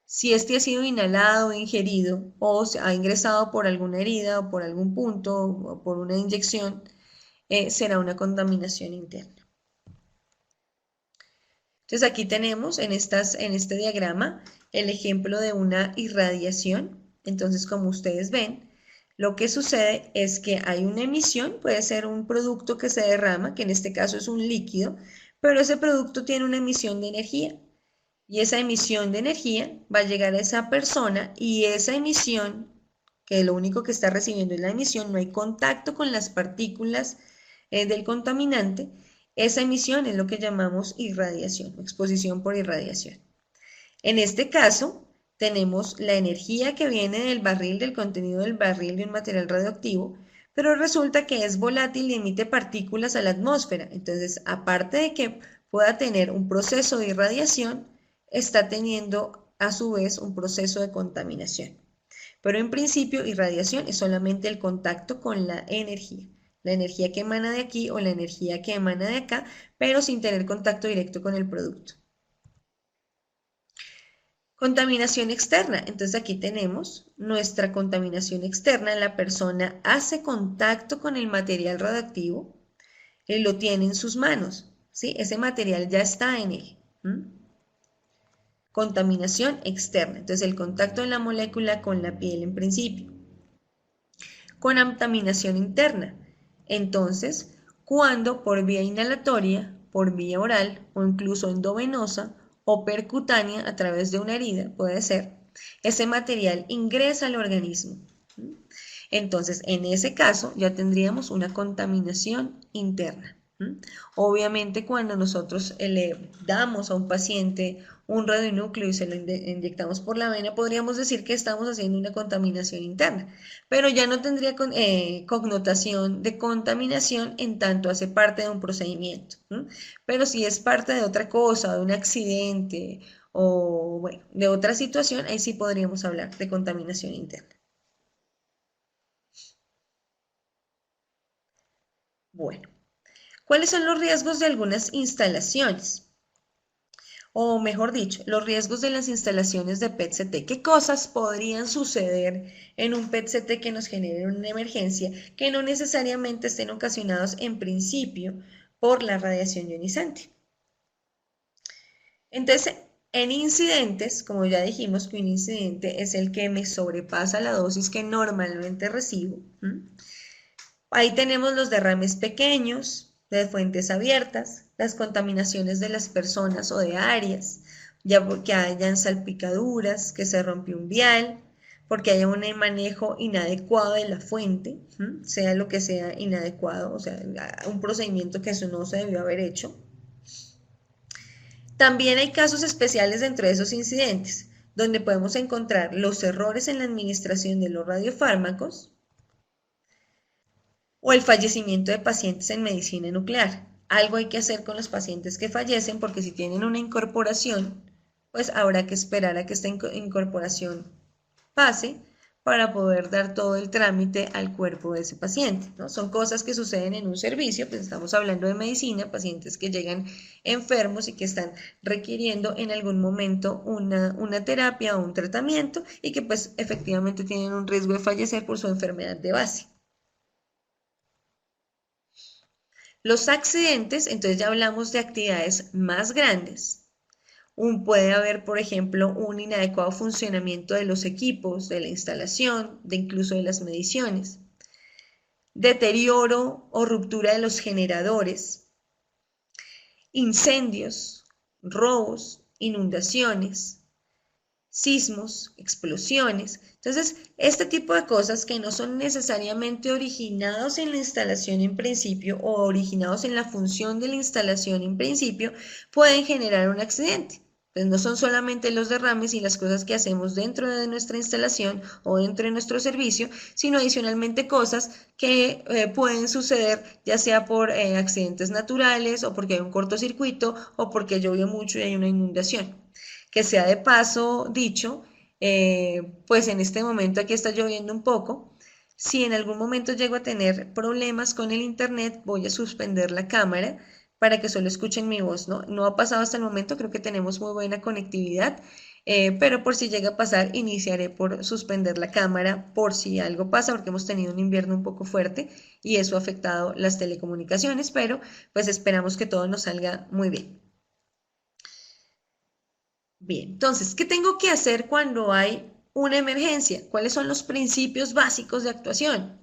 A: Si este ha sido inhalado, ingerido o se ha ingresado por alguna herida o por algún punto o por una inyección, será una contaminación interna. Entonces aquí tenemos en este diagrama el ejemplo de una irradiación. Entonces, como ustedes ven, lo que sucede es que hay una emisión, puede ser un producto que se derrama, que en este caso es un líquido, pero ese producto tiene una emisión de energía. Y esa emisión de energía va a llegar a esa persona y esa emisión, que lo único que está recibiendo es la emisión, no hay contacto con las partículas del contaminante, esa emisión es lo que llamamos irradiación, exposición por irradiación. En este caso, tenemos la energía que viene del barril, del contenido del barril de un material radioactivo, pero resulta que es volátil y emite partículas a la atmósfera. Entonces, aparte de que pueda tener un proceso de irradiación, está teniendo a su vez un proceso de contaminación. Pero en principio, irradiación es solamente el contacto con la energía que emana de aquí o la energía que emana de acá, pero sin tener contacto directo con el producto. Contaminación externa. Entonces aquí tenemos nuestra contaminación externa. La persona hace contacto con el material radioactivo y lo tiene en sus manos. ¿Sí? Ese material ya está en él. Contaminación externa. Entonces el contacto de la molécula con la piel en principio. Contaminación interna. Entonces, cuando por vía inhalatoria, por vía oral o incluso endovenosa o percutánea a través de una herida, puede ser, ese material ingresa al organismo. Entonces, en ese caso ya tendríamos una contaminación interna. Obviamente, cuando nosotros le damos a un paciente un radionúcleo y se lo inyectamos por la vena, podríamos decir que estamos haciendo una contaminación interna, pero ya no tendría connotación de contaminación en tanto hace parte de un procedimiento. Pero si es parte de otra cosa, de un accidente o bueno, de otra situación, ahí sí podríamos hablar de contaminación interna. Bueno, ¿cuáles son los riesgos de algunas instalaciones? O mejor dicho, los riesgos de las instalaciones de PET-CT. ¿Qué cosas podrían suceder en un PET-CT que nos genere una emergencia que no necesariamente estén ocasionados en principio por la radiación ionizante? Entonces, en incidentes, como ya dijimos que un incidente es el que me sobrepasa la dosis que normalmente recibo, ahí tenemos los derrames pequeños, de fuentes abiertas, las contaminaciones de las personas o de áreas, ya porque hayan salpicaduras, que se rompió un vial, porque haya un manejo inadecuado de la fuente, sea lo que sea inadecuado, o sea, un procedimiento que eso no se debió haber hecho. También hay casos especiales dentro de esos incidentes, donde podemos encontrar los errores en la administración de los radiofármacos, o el fallecimiento de pacientes en medicina nuclear. Algo hay que hacer con los pacientes que fallecen porque si tienen una incorporación, pues habrá que esperar a que esta incorporación pase para poder dar todo el trámite al cuerpo de ese paciente, ¿no? Son cosas que suceden en un servicio, pues estamos hablando de medicina, pacientes que llegan enfermos y que están requiriendo en algún momento una terapia o un tratamiento y que pues efectivamente tienen un riesgo de fallecer por su enfermedad de base. Los accidentes, entonces ya hablamos de actividades más grandes. Puede haber, por ejemplo, un inadecuado funcionamiento de los equipos, de la instalación, de incluso de las mediciones. Deterioro o ruptura de los generadores. Incendios, robos, inundaciones, sismos, explosiones. Entonces, este tipo de cosas que no son necesariamente originados en la instalación en principio o originados en la función de la instalación en principio, pueden generar un accidente. Pues no son solamente los derrames y las cosas que hacemos dentro de nuestra instalación o dentro de nuestro servicio, sino adicionalmente cosas que pueden suceder ya sea por accidentes naturales o porque hay un cortocircuito o porque llovió mucho y hay una inundación. Que sea de paso dicho, pues en este momento aquí está lloviendo un poco. Si en algún momento llego a tener problemas con el internet, voy a suspender la cámara para que solo escuchen mi voz, ¿no? No ha pasado hasta el momento, creo que tenemos muy buena conectividad, pero por si llega a pasar, iniciaré por suspender la cámara por si algo pasa, porque hemos tenido un invierno un poco fuerte y eso ha afectado las telecomunicaciones, pero pues esperamos que todo nos salga muy bien. Bien, entonces, ¿qué tengo que hacer cuando hay una emergencia? ¿Cuáles son los principios básicos de actuación?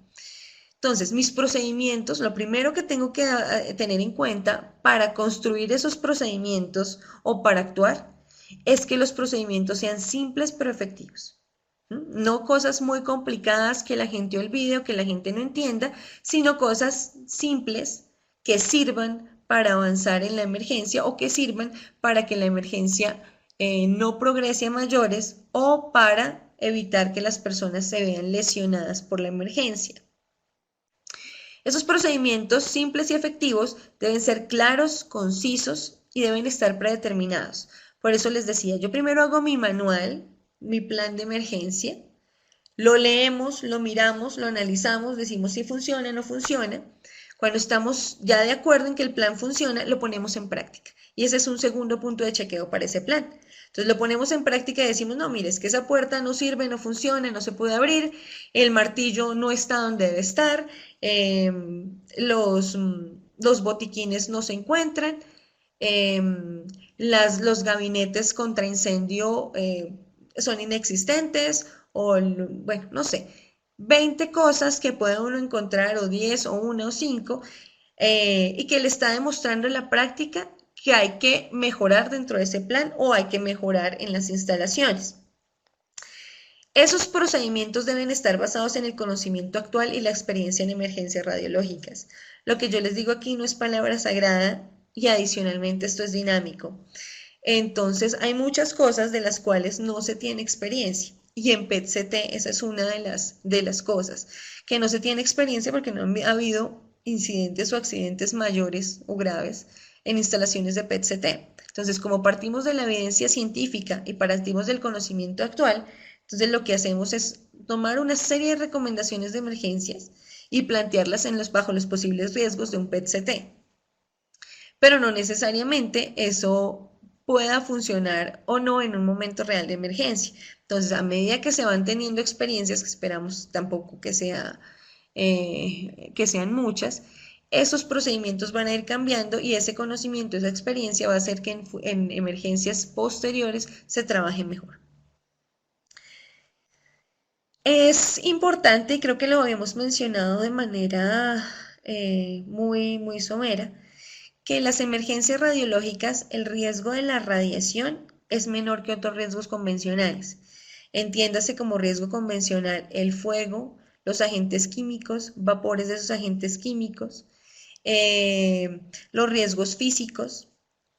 A: Entonces, mis procedimientos, lo primero que tengo que tener en cuenta para construir esos procedimientos o para actuar es que los procedimientos sean simples pero efectivos. No cosas muy complicadas que la gente olvide o que la gente no entienda, sino cosas simples que sirvan para avanzar en la emergencia o que sirvan para que la emergencia no progrese a mayores o para evitar que las personas se vean lesionadas por la emergencia. Esos procedimientos simples y efectivos deben ser claros, concisos y deben estar predeterminados. Por eso les decía, yo primero hago mi manual, mi plan de emergencia, lo leemos, lo miramos, lo analizamos, decimos si funciona o no funciona. Cuando estamos ya de acuerdo en que el plan funciona, lo ponemos en práctica. Y ese es un segundo punto de chequeo para ese plan. Entonces lo ponemos en práctica y decimos, no, mire, es que esa puerta no sirve, no funciona, no se puede abrir, el martillo no está donde debe estar, eh, los botiquines no se encuentran, eh, los gabinetes contra incendio son inexistentes, o bueno, no sé, 20 cosas que puede uno encontrar, o 10, o 1, o 5, y que le está demostrando en la práctica que hay que mejorar dentro de ese plan o hay que mejorar en las instalaciones. Esos procedimientos deben estar basados en el conocimiento actual y la experiencia en emergencias radiológicas. Lo que yo les digo aquí no es palabra sagrada y adicionalmente esto es dinámico. Entonces hay muchas cosas de las cuales no se tiene experiencia y en PET-CT esa es una de las cosas, que no se tiene experiencia porque no ha habido incidentes o accidentes mayores o graves en instalaciones de PET-CT. Entonces, como partimos de la evidencia científica y partimos del conocimiento actual, entonces lo que hacemos es tomar una serie de recomendaciones de emergencias y plantearlas bajo los posibles riesgos de un PET-CT. Pero no necesariamente eso pueda funcionar o no en un momento real de emergencia. Entonces, a medida que se van teniendo experiencias, que esperamos tampoco que sean muchas, esos procedimientos van a ir cambiando y ese conocimiento, esa experiencia va a hacer que en emergencias posteriores se trabaje mejor. Es importante, y creo que lo habíamos mencionado de manera muy somera, que en las emergencias radiológicas el riesgo de la radiación es menor que otros riesgos convencionales. Entiéndase como riesgo convencional el fuego, los agentes químicos, vapores de esos agentes químicos, los riesgos físicos,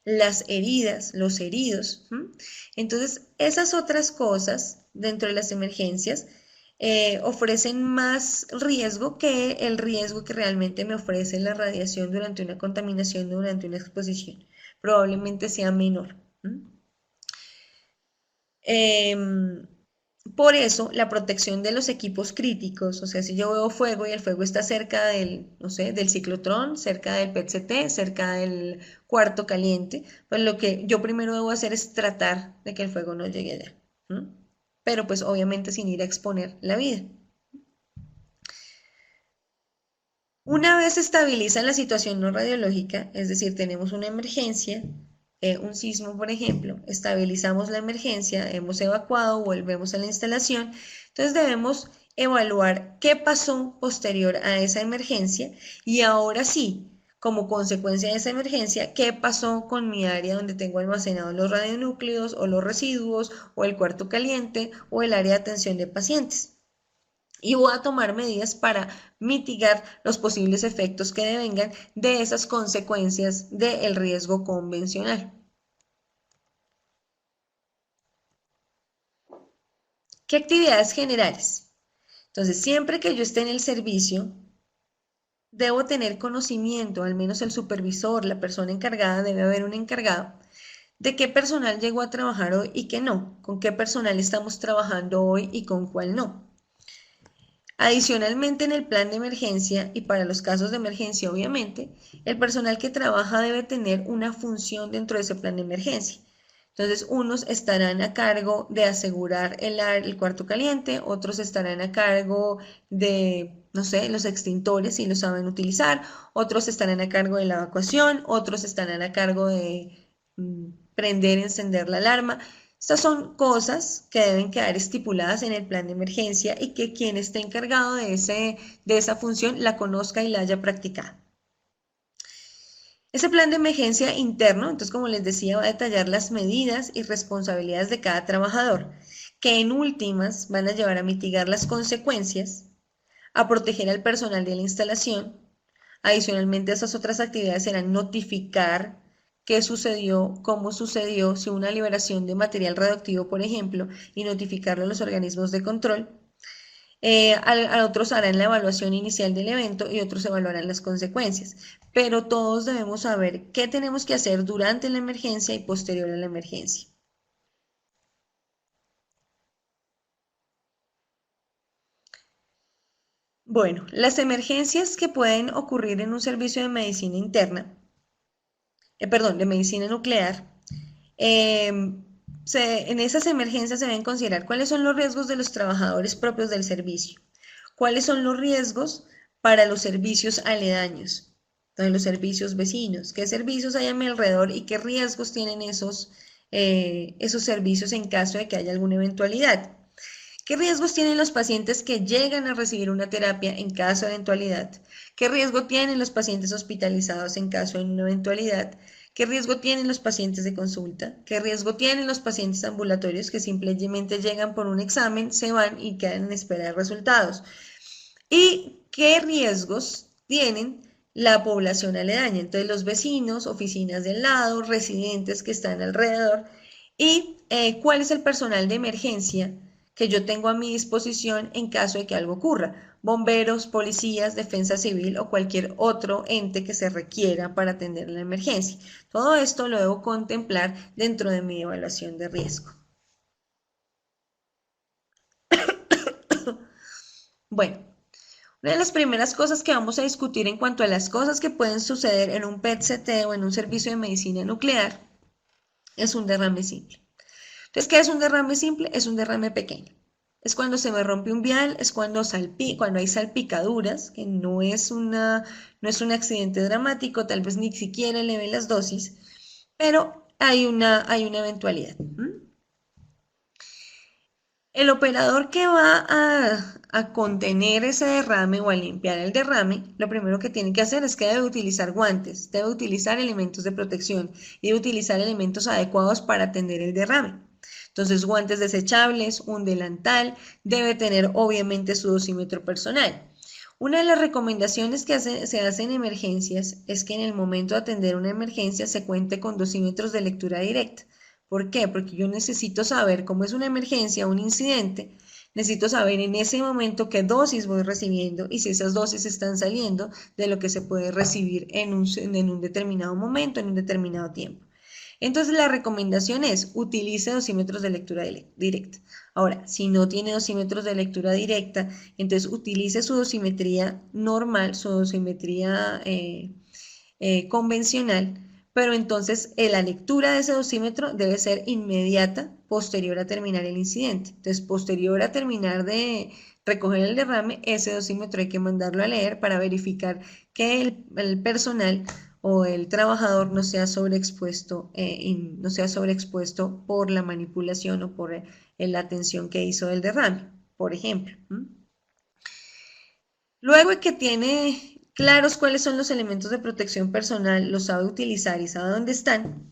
A: las heridas, los heridos. Entonces, esas otras cosas dentro de las emergencias ofrecen más riesgo que el riesgo que realmente me ofrece la radiación durante una contaminación, durante una exposición. Probablemente sea menor. Eh, por eso, la protección de los equipos críticos, o sea, si yo veo fuego y el fuego está cerca del, no sé, del ciclotrón, cerca del PET-CT, cerca del cuarto caliente, pues lo que yo primero debo hacer es tratar de que el fuego no llegue allá. Pero pues obviamente sin ir a exponer la vida. Una vez se estabiliza la situación no radiológica, es decir, tenemos una emergencia, un sismo, por ejemplo, estabilizamos la emergencia, hemos evacuado, volvemos a la instalación, entonces debemos evaluar qué pasó posterior a esa emergencia y ahora sí, como consecuencia de esa emergencia, qué pasó con mi área donde tengo almacenados los radionúcleos o los residuos o el cuarto caliente o el área de atención de pacientes y voy a tomar medidas para mitigar los posibles efectos que devengan de esas consecuencias del riesgo convencional. ¿Qué actividades generales? Entonces, siempre que yo esté en el servicio, debo tener conocimiento, al menos el supervisor, la persona encargada, debe haber un encargado, de qué personal llegó a trabajar hoy y qué no, con qué personal estamos trabajando hoy y con cuál no. Adicionalmente, en el plan de emergencia y para los casos de emergencia, obviamente, el personal que trabaja debe tener una función dentro de ese plan de emergencia. Entonces, unos estarán a cargo de asegurar el cuarto caliente, otros estarán a cargo de, no sé, los extintores si los saben utilizar, otros estarán a cargo de la evacuación, otros estarán a cargo de prender, encender la alarma. Estas son cosas que deben quedar estipuladas en el plan de emergencia y que quien esté encargado de esa función la conozca y la haya practicado. Ese plan de emergencia interno, entonces como les decía, va a detallar las medidas y responsabilidades de cada trabajador, que en últimas van a llevar a mitigar las consecuencias, a proteger al personal de la instalación. Adicionalmente, esas otras actividades serán notificar qué sucedió, cómo sucedió, si hubo una liberación de material radioactivo, por ejemplo, y notificarlo a los organismos de control. A otros harán la evaluación inicial del evento y otros evaluarán las consecuencias. Pero todos debemos saber qué tenemos que hacer durante la emergencia y posterior a la emergencia. Bueno, las emergencias que pueden ocurrir en un servicio de medicina interna, perdón, de medicina nuclear, eh, en esas emergencias se deben considerar cuáles son los riesgos de los trabajadores propios del servicio, cuáles son los riesgos para los servicios aledaños, entonces los servicios vecinos, qué servicios hay a mi alrededor y qué riesgos tienen esos servicios en caso de que haya alguna eventualidad. ¿Qué riesgos tienen los pacientes que llegan a recibir una terapia en caso de eventualidad? ¿Qué riesgo tienen los pacientes hospitalizados en caso de una eventualidad? ¿Qué riesgo tienen los pacientes de consulta? ¿Qué riesgo tienen los pacientes ambulatorios que simplemente llegan por un examen, se van y quedan en espera de resultados? ¿Y qué riesgos tienen la población aledaña? Entonces, los vecinos, oficinas del lado, residentes que están alrededor. ¿Y cuál es el personal de emergencia que yo tengo a mi disposición en caso de que algo ocurra? Bomberos, policías, defensa civil o cualquier otro ente que se requiera para atender la emergencia. Todo esto lo debo contemplar dentro de mi evaluación de riesgo. Bueno, una de las primeras cosas que vamos a discutir en cuanto a las cosas que pueden suceder en un PET-CT o en un servicio de medicina nuclear es un derrame simple. Entonces, ¿qué es un derrame simple? Es un derrame pequeño. Es cuando se me rompe un vial, es cuando hay salpicaduras, que no es un accidente dramático, tal vez ni siquiera eleve las dosis, pero hay una eventualidad. El operador que va a contener ese derrame o a limpiar el derrame, lo primero que tiene que hacer es que debe utilizar guantes, debe utilizar elementos de protección y debe utilizar elementos adecuados para atender el derrame. Entonces, guantes desechables, un delantal, debe tener obviamente su dosímetro personal. Una de las recomendaciones que se hacen en emergencias es que en el momento de atender una emergencia se cuente con dosímetros de lectura directa. ¿Por qué? Porque yo necesito saber cómo es una emergencia, un incidente, necesito saber en ese momento qué dosis voy recibiendo y si esas dosis están saliendo de lo que se puede recibir en un determinado momento, en un determinado tiempo. Entonces la recomendación es utilice dosímetros de lectura directa. Ahora, si no tiene dosímetros de lectura directa, entonces utilice su dosimetría normal, su dosimetría convencional, pero entonces la lectura de ese dosímetro debe ser inmediata, posterior a terminar el incidente. Entonces, posterior a terminar de recoger el derrame, ese dosímetro hay que mandarlo a leer para verificar que el personal o el trabajador no sea sobreexpuesto por la manipulación o por la atención que hizo del derrame, por ejemplo. Luego de que tiene claros cuáles son los elementos de protección personal, los sabe utilizar y sabe dónde están,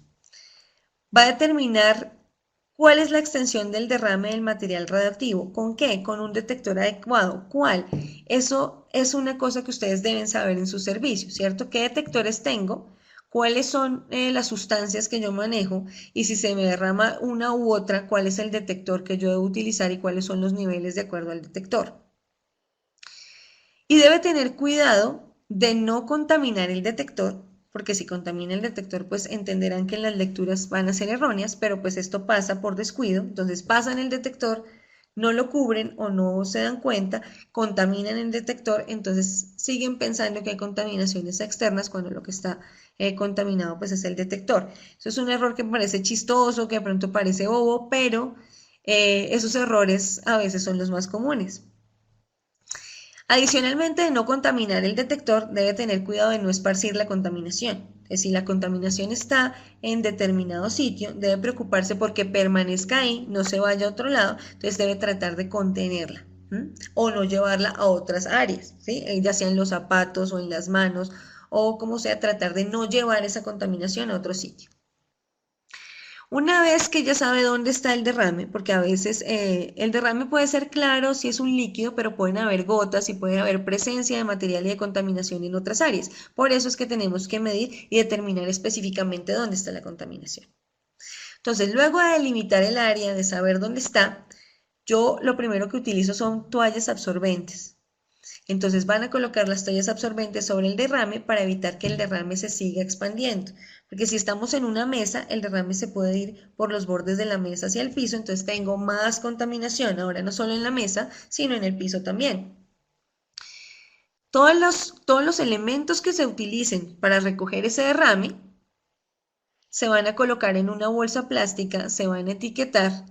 A: va a determinar cuál es la extensión del derrame del material radioactivo. ¿Con qué? Con un detector adecuado. ¿Cuál? Eso es una cosa que ustedes deben saber en su servicio, ¿cierto? ¿Qué detectores tengo? ¿Cuáles son las sustancias que yo manejo? Y si se me derrama una u otra, ¿cuál es el detector que yo debo utilizar y cuáles son los niveles de acuerdo al detector? Y debe tener cuidado de no contaminar el detector, porque si contamina el detector, pues entenderán que las lecturas van a ser erróneas, pero pues esto pasa por descuido, entonces pasan el detector, no lo cubren o no se dan cuenta, contaminan el detector, entonces siguen pensando que hay contaminaciones externas cuando lo que está contaminado pues es el detector. Eso es un error que parece chistoso, que de pronto parece bobo, pero esos errores a veces son los más comunes. Adicionalmente, de no contaminar el detector, debe tener cuidado de no esparcir la contaminación. Si la contaminación está en determinado sitio, debe preocuparse porque permanezca ahí, no se vaya a otro lado, entonces debe tratar de contenerla. O no llevarla a otras áreas, ¿sí? Ya sea en los zapatos o en las manos, o como sea, tratar de no llevar esa contaminación a otro sitio. Una vez que ya sabe dónde está el derrame, porque a veces el derrame puede ser claro si es un líquido, pero pueden haber gotas y puede haber presencia de material y de contaminación en otras áreas. Por eso es que tenemos que medir y determinar específicamente dónde está la contaminación. Entonces, luego de delimitar el área, de saber dónde está, yo lo primero que utilizo son toallas absorbentes. Entonces van a colocar las toallas absorbentes sobre el derrame para evitar que el derrame se siga expandiendo. Porque si estamos en una mesa, el derrame se puede ir por los bordes de la mesa hacia el piso, entonces tengo más contaminación, ahora no solo en la mesa, sino en el piso también. Todos los elementos que se utilicen para recoger ese derrame se van a colocar en una bolsa plástica, se van a etiquetar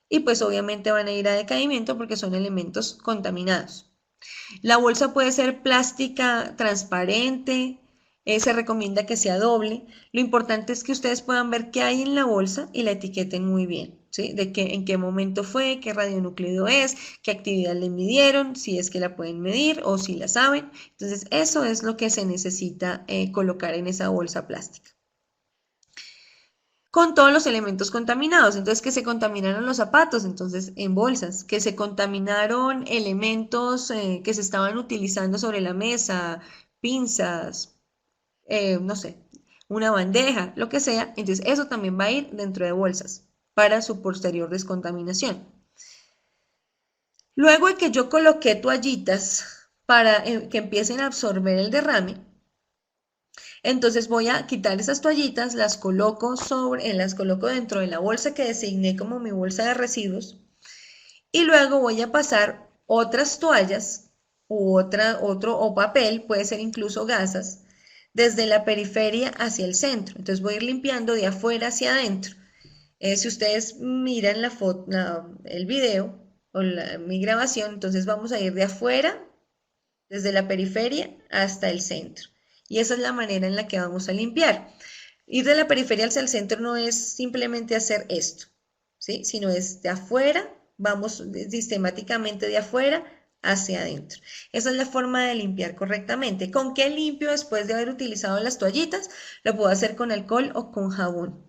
A: y pues obviamente van a ir a decaimiento porque son elementos contaminados. La bolsa puede ser plástica transparente, se recomienda que sea doble. Lo importante es que ustedes puedan ver qué hay en la bolsa y la etiqueten muy bien, ¿sí? De qué, en qué momento fue, qué radionúclido es, qué actividad le midieron, si es que la pueden medir o si la saben. Entonces, eso es lo que se necesita colocar en esa bolsa plástica con todos los elementos contaminados. Entonces, que se contaminaron los zapatos, entonces en bolsas, que se contaminaron elementos que se estaban utilizando sobre la mesa, pinzas, no sé, una bandeja, lo que sea. Entonces, eso también va a ir dentro de bolsas para su posterior descontaminación. Luego de que yo coloqué toallitas para que empiecen a absorber el derrame, entonces voy a quitar esas toallitas, las coloco dentro de la bolsa que designé como mi bolsa de residuos y luego voy a pasar otras toallas u otro o papel, puede ser incluso gasas, desde la periferia hacia el centro. Entonces voy a ir limpiando de afuera hacia adentro. Si ustedes miran el video o mi grabación, entonces vamos a ir de afuera desde la periferia hasta el centro. Y esa es la manera en la que vamos a limpiar. Ir de la periferia hacia el centro no es simplemente hacer esto, ¿sí? Sino es de afuera, vamos sistemáticamente de afuera hacia adentro. Esa es la forma de limpiar correctamente. ¿Con qué limpio después de haber utilizado las toallitas? Lo puedo hacer con alcohol o con jabón.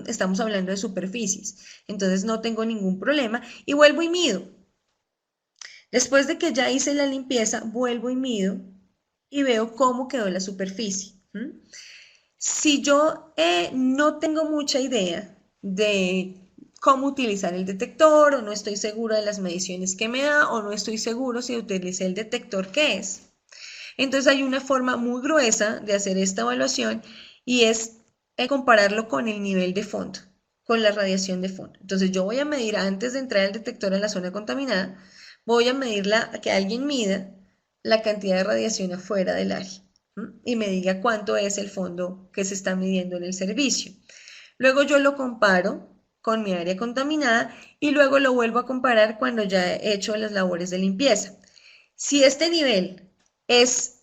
A: Estamos hablando de superficies, entonces no tengo ningún problema y vuelvo y mido. Después de que ya hice la limpieza, vuelvo y mido y veo cómo quedó la superficie. Si yo no tengo mucha idea de cómo utilizar el detector o no estoy seguro de las mediciones que me da o no estoy seguro si utilicé el detector que es, entonces hay una forma muy gruesa de hacer esta evaluación y es compararlo con el nivel de fondo, con la radiación de fondo. Entonces yo voy a medir antes de entrar el detector a la zona contaminada, voy a medirla, que alguien mida la cantidad de radiación afuera del área y me diga cuánto es el fondo que se está midiendo en el servicio. Luego yo lo comparo con mi área contaminada y luego lo vuelvo a comparar cuando ya he hecho las labores de limpieza. Si este nivel es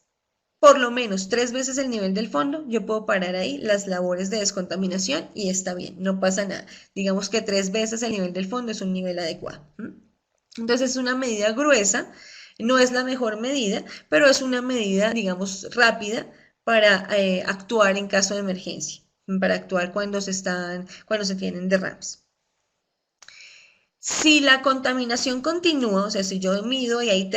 A: por lo menos 3 veces el nivel del fondo, yo puedo parar ahí las labores de descontaminación y está bien, no pasa nada. Digamos que 3 veces el nivel del fondo es un nivel adecuado. Entonces es una medida gruesa, no es la mejor medida, pero es una medida, digamos, rápida para actuar en caso de emergencia, para actuar cuando se tienen derrames. Si la contaminación continúa, o sea, si yo mido y hay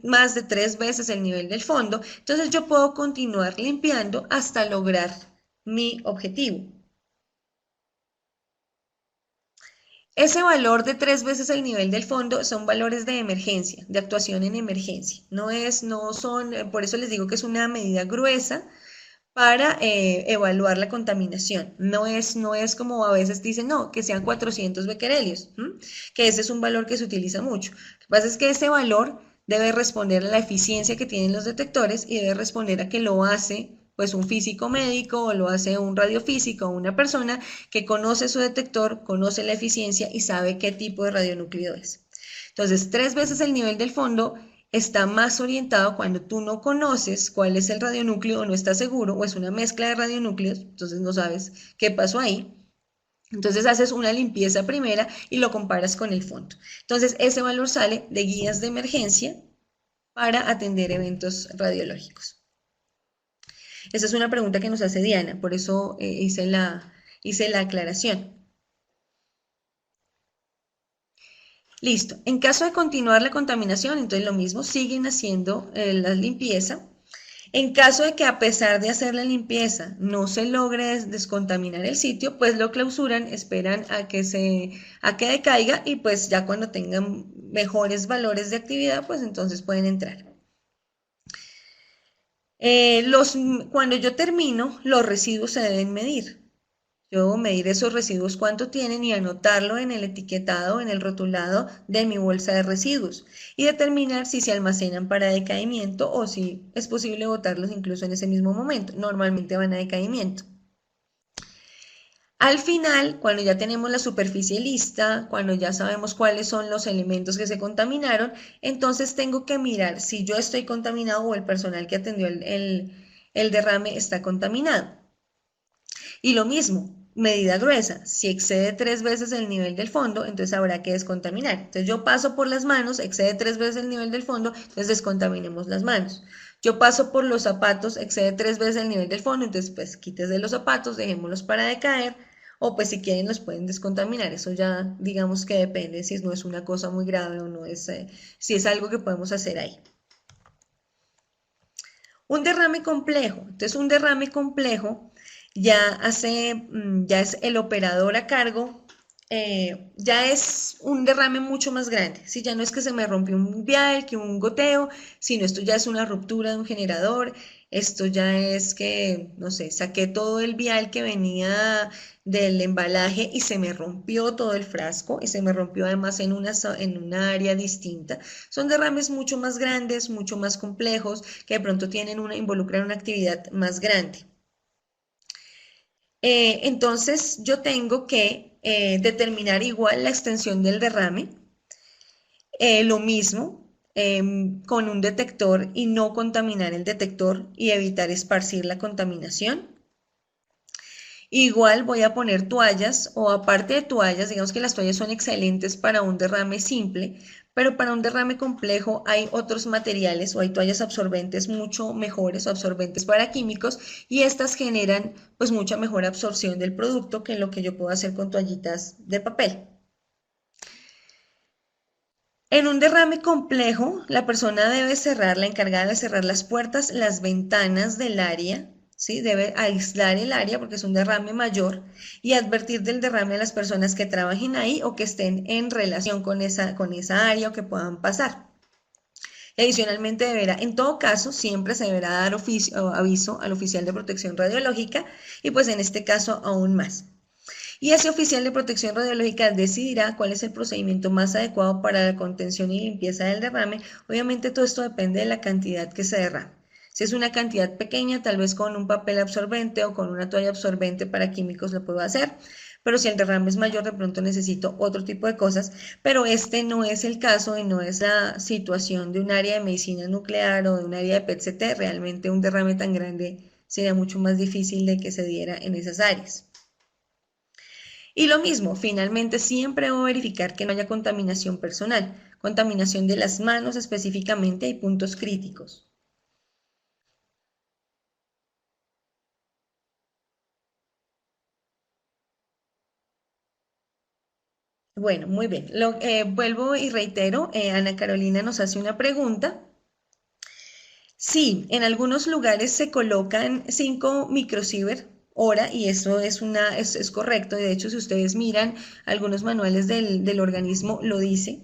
A: más de 3 veces el nivel del fondo, entonces yo puedo continuar limpiando hasta lograr mi objetivo. Ese valor de 3 veces el nivel del fondo son valores de emergencia, de actuación en emergencia. No son, por eso les digo que es una medida gruesa para evaluar la contaminación. No es como a veces dicen, no, que sean 400 becquerelios, que ese es un valor que se utiliza mucho. Lo que pasa es que ese valor debe responder a la eficiencia que tienen los detectores y debe responder a que lo hace pues un físico médico o lo hace un radiofísico o una persona que conoce su detector, conoce la eficiencia y sabe qué tipo de radionúclido es. Entonces, 3 veces el nivel del fondo está más orientado cuando tú no conoces cuál es el radionúcleo o no estás seguro, o es una mezcla de radionúcleos, entonces no sabes qué pasó ahí. Entonces haces una limpieza primera y lo comparas con el fondo. Entonces ese valor sale de guías de emergencia para atender eventos radiológicos. Esa es una pregunta que nos hace Diana, por eso hice la aclaración. Listo. En caso de continuar la contaminación, entonces lo mismo, siguen haciendo la limpieza. En caso de que a pesar de hacer la limpieza no se logre descontaminar el sitio, pues lo clausuran, esperan a que decaiga y pues ya cuando tengan mejores valores de actividad, pues entonces pueden entrar. Cuando yo termino, los residuos se deben medir. Yo debo medir esos residuos cuánto tienen y anotarlo en el etiquetado, en el rotulado de mi bolsa de residuos y determinar si se almacenan para decaimiento o si es posible botarlos incluso en ese mismo momento. Normalmente van a decaimiento. Al final, cuando ya tenemos la superficie lista, cuando ya sabemos cuáles son los elementos que se contaminaron, entonces tengo que mirar si yo estoy contaminado o el personal que atendió el derrame está contaminado. Y lo mismo, medida gruesa, si excede 3 veces el nivel del fondo, entonces habrá que descontaminar. Entonces yo paso por las manos, excede 3 veces el nivel del fondo, entonces descontaminemos las manos. Yo paso por los zapatos, excede 3 veces el nivel del fondo, entonces pues quites de los zapatos, dejémoslos para decaer, o pues si quieren los pueden descontaminar. Eso ya digamos que depende si no es una cosa muy grave o no es, si es algo que podemos hacer ahí. Un derrame complejo. Entonces, un derrame complejo ya es el operador a cargo, ya es un derrame mucho más grande. Si ya no es que se me rompió un vial, que un goteo, sino esto ya es una ruptura de un generador, esto ya es que, no sé, saqué todo el vial que venía del embalaje y se me rompió todo el frasco y se me rompió además en una área distinta. Son derrames mucho más grandes, mucho más complejos, que de pronto involucran una actividad más grande. Entonces yo tengo que determinar igual la extensión del derrame, lo mismo con un detector y no contaminar el detector y evitar esparcir la contaminación. Igual voy a poner toallas o aparte de toallas, digamos que las toallas son excelentes para un derrame simple, pero para un derrame complejo hay otros materiales o hay toallas absorbentes mucho mejores o absorbentes para químicos y estas generan pues mucha mejor absorción del producto que lo que yo puedo hacer con toallitas de papel. En un derrame complejo, la persona debe cerrar, la encargada debe cerrar las puertas, las ventanas del área, ¿sí? Debe aislar el área porque es un derrame mayor y advertir del derrame a las personas que trabajen ahí o que estén en relación con esa área o que puedan pasar. Y adicionalmente en todo caso, siempre se deberá dar aviso al oficial de protección radiológica y pues en este caso aún más. Y ese oficial de protección radiológica decidirá cuál es el procedimiento más adecuado para la contención y limpieza del derrame. Obviamente todo esto depende de la cantidad que se derrame. Si es una cantidad pequeña, tal vez con un papel absorbente o con una toalla absorbente para químicos lo puedo hacer, pero si el derrame es mayor, de pronto necesito otro tipo de cosas, pero este no es el caso y no es la situación de un área de medicina nuclear o de un área de PET-CT. Realmente un derrame tan grande sería mucho más difícil de que se diera en esas áreas. Y lo mismo, finalmente siempre debo verificar que no haya contaminación personal, contaminación de las manos específicamente y puntos críticos. Bueno, muy bien. Vuelvo y reitero, Ana Carolina nos hace una pregunta. Sí, en algunos lugares se colocan 5 microsievert hora y eso es correcto. De hecho, si ustedes miran algunos manuales del organismo, lo dice.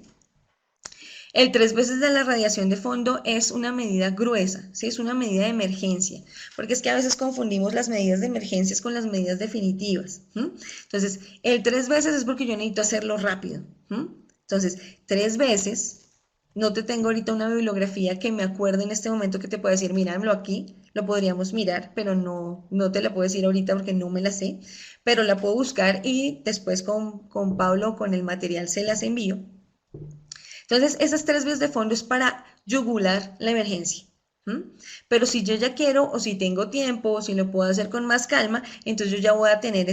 A: El 3 veces de la radiación de fondo es una medida gruesa, ¿sí? Es una medida de emergencia, porque es que a veces confundimos las medidas de emergencias con las medidas definitivas. Entonces, el 3 veces es porque yo necesito hacerlo rápido. Entonces, 3 veces, no te tengo ahorita una bibliografía que me acuerde en este momento que te pueda decir, míramelo aquí, lo podríamos mirar, pero no te la puedo decir ahorita porque no me la sé, pero la puedo buscar y después con Pablo o con el material se las envío. Entonces, esas 3 vías de fondo es para yugular la emergencia. ¿Mm? Pero si yo ya quiero, o si tengo tiempo, o si lo puedo hacer con más calma, entonces yo ya voy a tener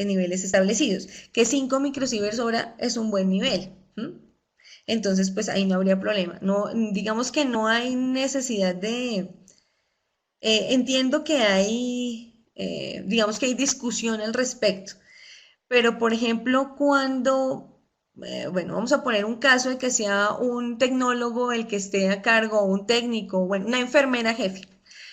A: niveles establecidos, que 5 microsieverts hora es un buen nivel. ¿Mm? Entonces, pues ahí no habría problema. No, digamos que no hay necesidad de... entiendo que hay, digamos que hay discusión al respecto, pero por ejemplo, cuando, bueno, vamos a poner un caso de que sea un tecnólogo el que esté a cargo, o un técnico, bueno, una enfermera jefe,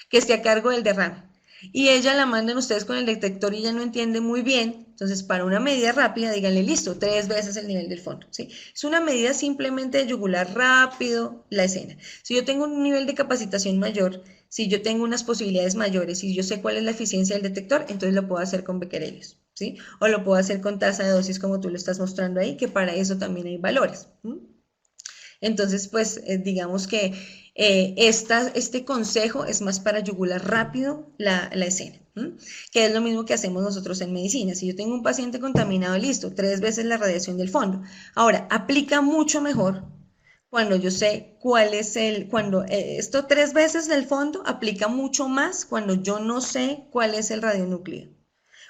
A: que esté a cargo del derrame. Y ella la mandan ustedes con el detector y ella no entiende muy bien. Entonces, para una medida rápida, díganle, listo, 3 veces el nivel del fondo. ¿Sí? Es una medida simplemente de yugular rápido la escena. Si yo tengo un nivel de capacitación mayor, si yo tengo unas posibilidades mayores y yo sé cuál es la eficiencia del detector, entonces lo puedo hacer con becquerelios. ¿Sí? O lo puedo hacer con tasa de dosis como tú lo estás mostrando ahí, que para eso también hay valores. ¿Sí? Entonces, pues digamos que este consejo es más para yugular rápido la escena, ¿m? Que es lo mismo que hacemos nosotros en medicina. Si yo tengo un paciente contaminado, listo, 3 veces la radiación del fondo. Ahora, aplica mucho mejor cuando yo sé cuál es cuando esto 3 veces del fondo aplica mucho más cuando yo no sé cuál es el radionúcleo.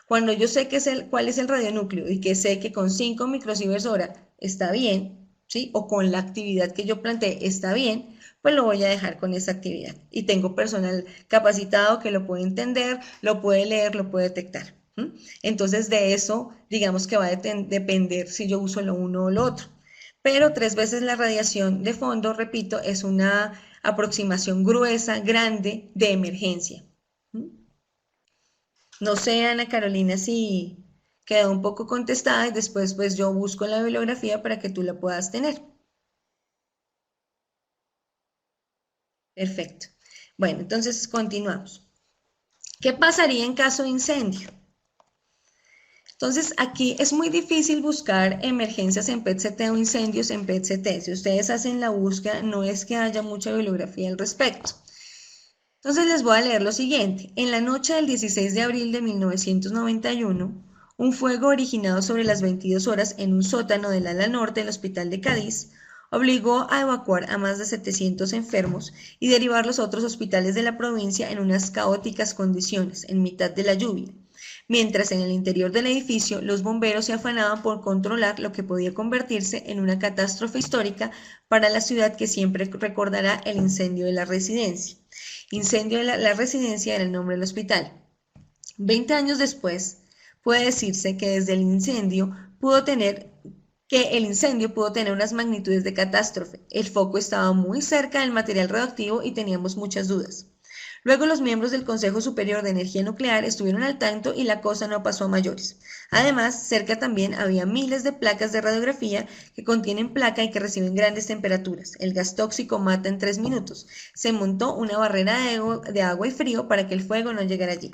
A: Cuando yo sé cuál es el radionúcleo y que sé que con 5 microsieverts hora está bien, ¿sí? O con la actividad que yo planteé está bien, pues lo voy a dejar con esa actividad. Y tengo personal capacitado que lo puede entender, lo puede leer, lo puede detectar. ¿Sí? Entonces de eso, digamos que va a depender si yo uso lo uno o lo otro. Pero 3 veces la radiación de fondo, repito, es una aproximación gruesa, grande de emergencia. ¿Sí? No sé, Ana Carolina, si quedó un poco contestada y después pues yo busco la bibliografía para que tú la puedas tener. Perfecto. Bueno, entonces continuamos. ¿Qué pasaría en caso de incendio? Entonces aquí es muy difícil buscar emergencias en PET-CT o incendios en PET-CT. Si ustedes hacen la búsqueda, no es que haya mucha bibliografía al respecto. Entonces les voy a leer lo siguiente. En la noche del 16 de abril de 1991, un fuego originado sobre las 22 horas en un sótano del ala norte del Hospital de Cádiz obligó a evacuar a más de 700 enfermos y derivar los otros hospitales de la provincia en unas caóticas condiciones, en mitad de la lluvia, mientras en el interior del edificio los bomberos se afanaban por controlar lo que podía convertirse en una catástrofe histórica para la ciudad que siempre recordará el incendio de la residencia. Incendio de la residencia era el nombre del hospital. 20 años después, puede decirse que desde el incendio pudo tener que el incendio pudo tener unas magnitudes de catástrofe. El foco estaba muy cerca del material radioactivo y teníamos muchas dudas. Luego los miembros del Consejo Superior de Energía Nuclear estuvieron al tanto y la cosa no pasó a mayores. Además, cerca también había miles de placas de radiografía que contienen placa y que reciben grandes temperaturas. El gas tóxico mata en 3 minutos. Se montó una barrera de agua y frío para que el fuego no llegara allí.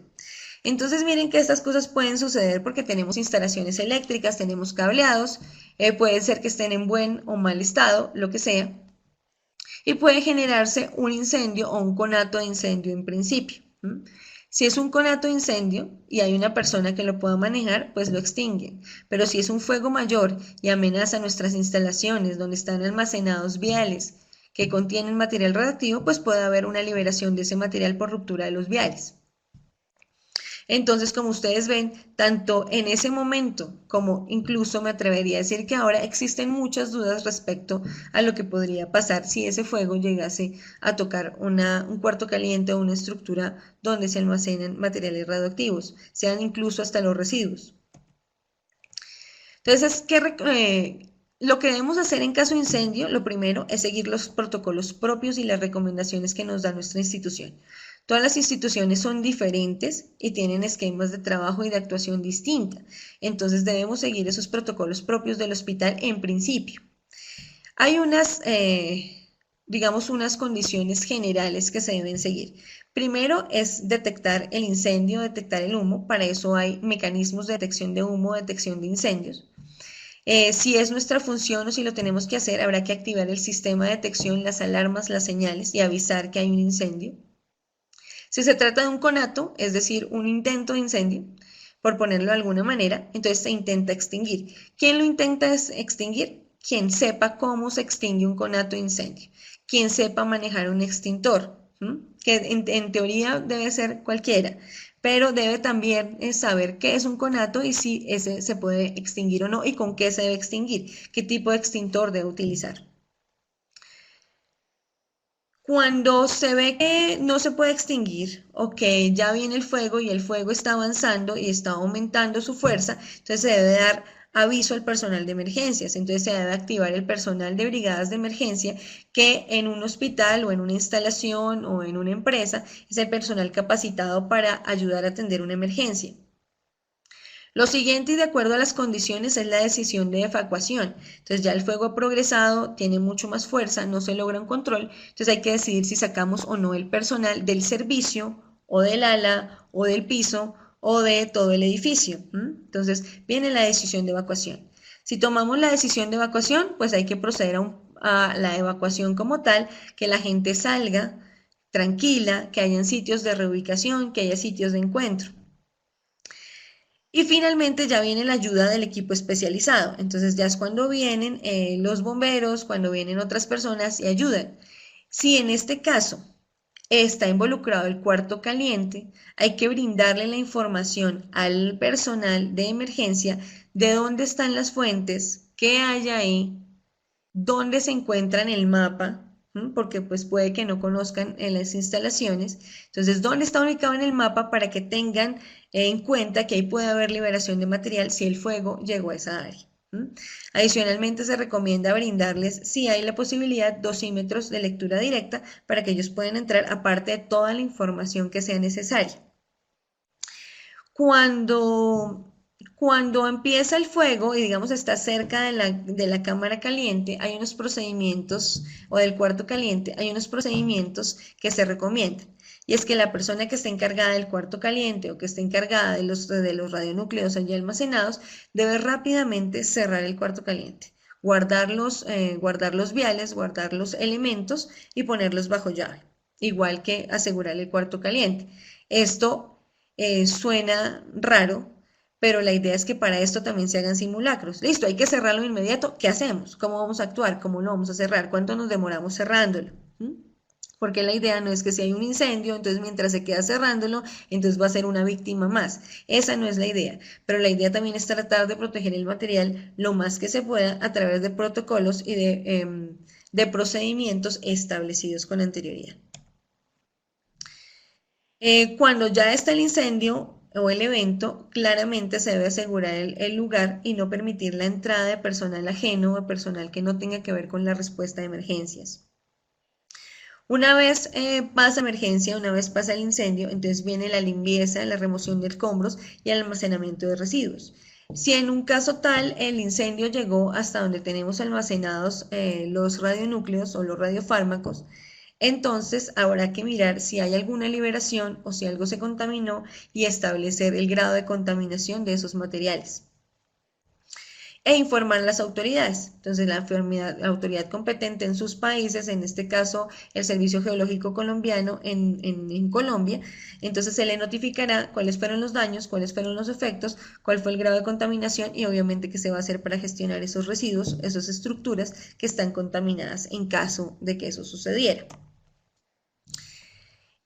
A: Entonces miren que estas cosas pueden suceder porque tenemos instalaciones eléctricas, tenemos cableados, puede ser que estén en buen o mal estado, lo que sea, y puede generarse un incendio o un conato de incendio en principio. Si es un conato de incendio y hay una persona que lo pueda manejar, pues lo extinguen. Pero si es un fuego mayor y amenaza nuestras instalaciones donde están almacenados viales que contienen material radioactivo, pues puede haber una liberación de ese material por ruptura de los viales. Entonces, como ustedes ven, tanto en ese momento como incluso me atrevería a decir que ahora existen muchas dudas respecto a lo que podría pasar si ese fuego llegase a tocar un cuarto caliente o una estructura donde se almacenan materiales radioactivos, sean incluso hasta los residuos. Entonces, lo que debemos hacer en caso de incendio, lo primero es seguir los protocolos propios y las recomendaciones que nos da nuestra institución. Todas las instituciones son diferentes y tienen esquemas de trabajo y de actuación distinta. Entonces debemos seguir esos protocolos propios del hospital en principio. Hay digamos, unas condiciones generales que se deben seguir. Primero es detectar el incendio, detectar el humo. Para eso hay mecanismos de detección de humo, detección de incendios. Si es nuestra función o si lo tenemos que hacer, habrá que activar el sistema de detección, las alarmas, las señales y avisar que hay un incendio. Si se trata de un conato, es decir, un intento de incendio, por ponerlo de alguna manera, entonces se intenta extinguir. ¿Quién lo intenta extinguir? quien sepa cómo se extingue un conato de incendio, quien sepa manejar un extintor, que en teoría debe ser cualquiera, pero debe también saber qué es un conato y si ese se puede extinguir o no y con qué se debe extinguir, qué tipo de extintor debe utilizar. Cuando se ve que no se puede extinguir o que ya viene el fuego y el fuego está avanzando y está aumentando su fuerza, entonces se debe dar aviso al personal de emergencias. Entonces se debe activar el personal de brigadas de emergencia que en un hospital o en una instalación o en una empresa es el personal capacitado para ayudar a atender una emergencia. Lo siguiente y de acuerdo a las condiciones es la decisión de evacuación. Entonces ya el fuego ha progresado, tiene mucho más fuerza, no se logra un control, entonces hay que decidir si sacamos o no el personal del servicio o del ala o del piso o de todo el edificio. Entonces viene la decisión de evacuación. Si tomamos la decisión de evacuación, pues hay que proceder a la evacuación como tal, que la gente salga tranquila, que hayan sitios de reubicación, que haya sitios de encuentro. Y finalmente ya viene la ayuda del equipo especializado. Entonces ya es cuando vienen los bomberos, cuando vienen otras personas y ayudan. Si en este caso está involucrado el cuarto caliente, hay que brindarle la información al personal de emergencia de dónde están las fuentes, qué hay ahí, dónde se encuentra en el mapa, porque pues puede que no conozcan en las instalaciones. Entonces, ¿dónde está ubicado en el mapa para que tengan en cuenta que ahí puede haber liberación de material si el fuego llegó a esa área? Adicionalmente, se recomienda brindarles, si hay la posibilidad, dosímetros de lectura directa para que ellos puedan entrar aparte de toda la información que sea necesaria. Cuando cuando empieza el fuego y digamos está cerca de la cámara caliente, hay unos procedimientos, o del cuarto caliente, hay unos procedimientos que se recomiendan. Y es que la persona que esté encargada del cuarto caliente o que esté encargada de los radionúcleos allí almacenados debe rápidamente cerrar el cuarto caliente, guardar los viales, guardar los elementos y ponerlos bajo llave, igual que asegurar el cuarto caliente. Esto suena raro, pero la idea es que para esto también se hagan simulacros. Listo, hay que cerrarlo de inmediato. ¿Qué hacemos? ¿Cómo vamos a actuar? ¿Cómo lo vamos a cerrar? ¿Cuánto nos demoramos cerrándolo? Porque la idea no es que si hay un incendio, entonces mientras se queda cerrándolo, entonces va a ser una víctima más. Esa no es la idea, pero la idea también es tratar de proteger el material lo más que se pueda a través de protocolos y de procedimientos establecidos con anterioridad. Cuando ya está el incendio o el evento, claramente se debe asegurar el lugar y no permitir la entrada de personal ajeno o personal que no tenga que ver con la respuesta de emergencias. Una vez pasa emergencia, una vez pasa el incendio, entonces viene la limpieza, la remoción de escombros y el almacenamiento de residuos. Si en un caso tal el incendio llegó hasta donde tenemos almacenados los radionúcleos o los radiofármacos, entonces habrá que mirar si hay alguna liberación o si algo se contaminó y establecer el grado de contaminación de esos materiales e informar a las autoridades. Entonces, la autoridad competente en sus países, en este caso el Servicio Geológico Colombiano en Colombia, entonces se le notificará cuáles fueron los daños, cuáles fueron los efectos, cuál fue el grado de contaminación y obviamente qué se va a hacer para gestionar esos residuos, esas estructuras que están contaminadas en caso de que eso sucediera.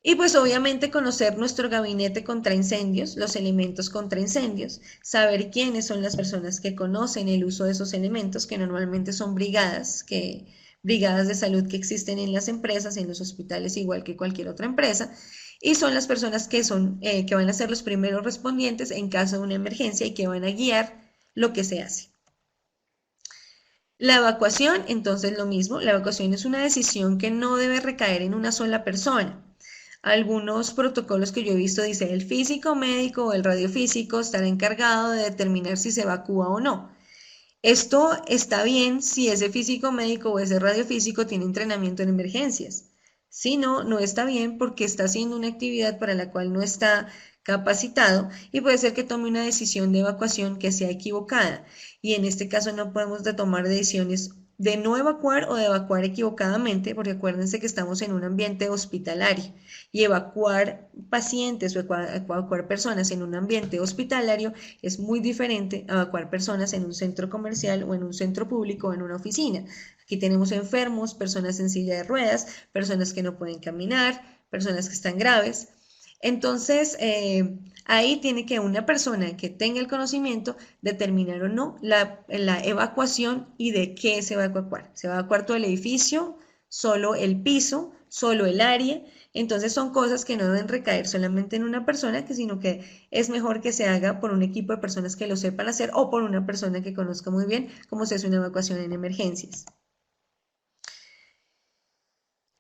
A: Y pues obviamente conocer nuestro gabinete contra incendios, los elementos contra incendios, saber quiénes son las personas que conocen el uso de esos elementos, que normalmente son brigadas de salud que existen en las empresas, en los hospitales, igual que cualquier otra empresa, y son las personas que van a ser los primeros respondientes en caso de una emergencia y que van a guiar lo que se hace. La evacuación, entonces lo mismo, la evacuación es una decisión que no debe recaer en una sola persona. Algunos protocolos que yo he visto dice el físico médico o el radiofísico estará encargado de determinar si se evacúa o no. Esto está bien si ese físico médico o ese radiofísico tiene entrenamiento en emergencias. Si no, no está bien porque está haciendo una actividad para la cual no está capacitado y puede ser que tome una decisión de evacuación que sea equivocada. Y en este caso no podemos tomar decisiones de no evacuar o de evacuar equivocadamente, porque acuérdense que estamos en un ambiente hospitalario y evacuar pacientes o evacuar personas en un ambiente hospitalario es muy diferente a evacuar personas en un centro comercial o en un centro público o en una oficina. Aquí tenemos enfermos, personas en silla de ruedas, personas que no pueden caminar, personas que están graves. Entonces, ahí tiene que una persona que tenga el conocimiento determinar o no la evacuación y de qué se va a evacuar. ¿Se va a evacuar todo el edificio, solo el piso, solo el área? Entonces son cosas que no deben recaer solamente en una persona, sino que es mejor que se haga por un equipo de personas que lo sepan hacer o por una persona que conozca muy bien cómo se hace una evacuación en emergencias.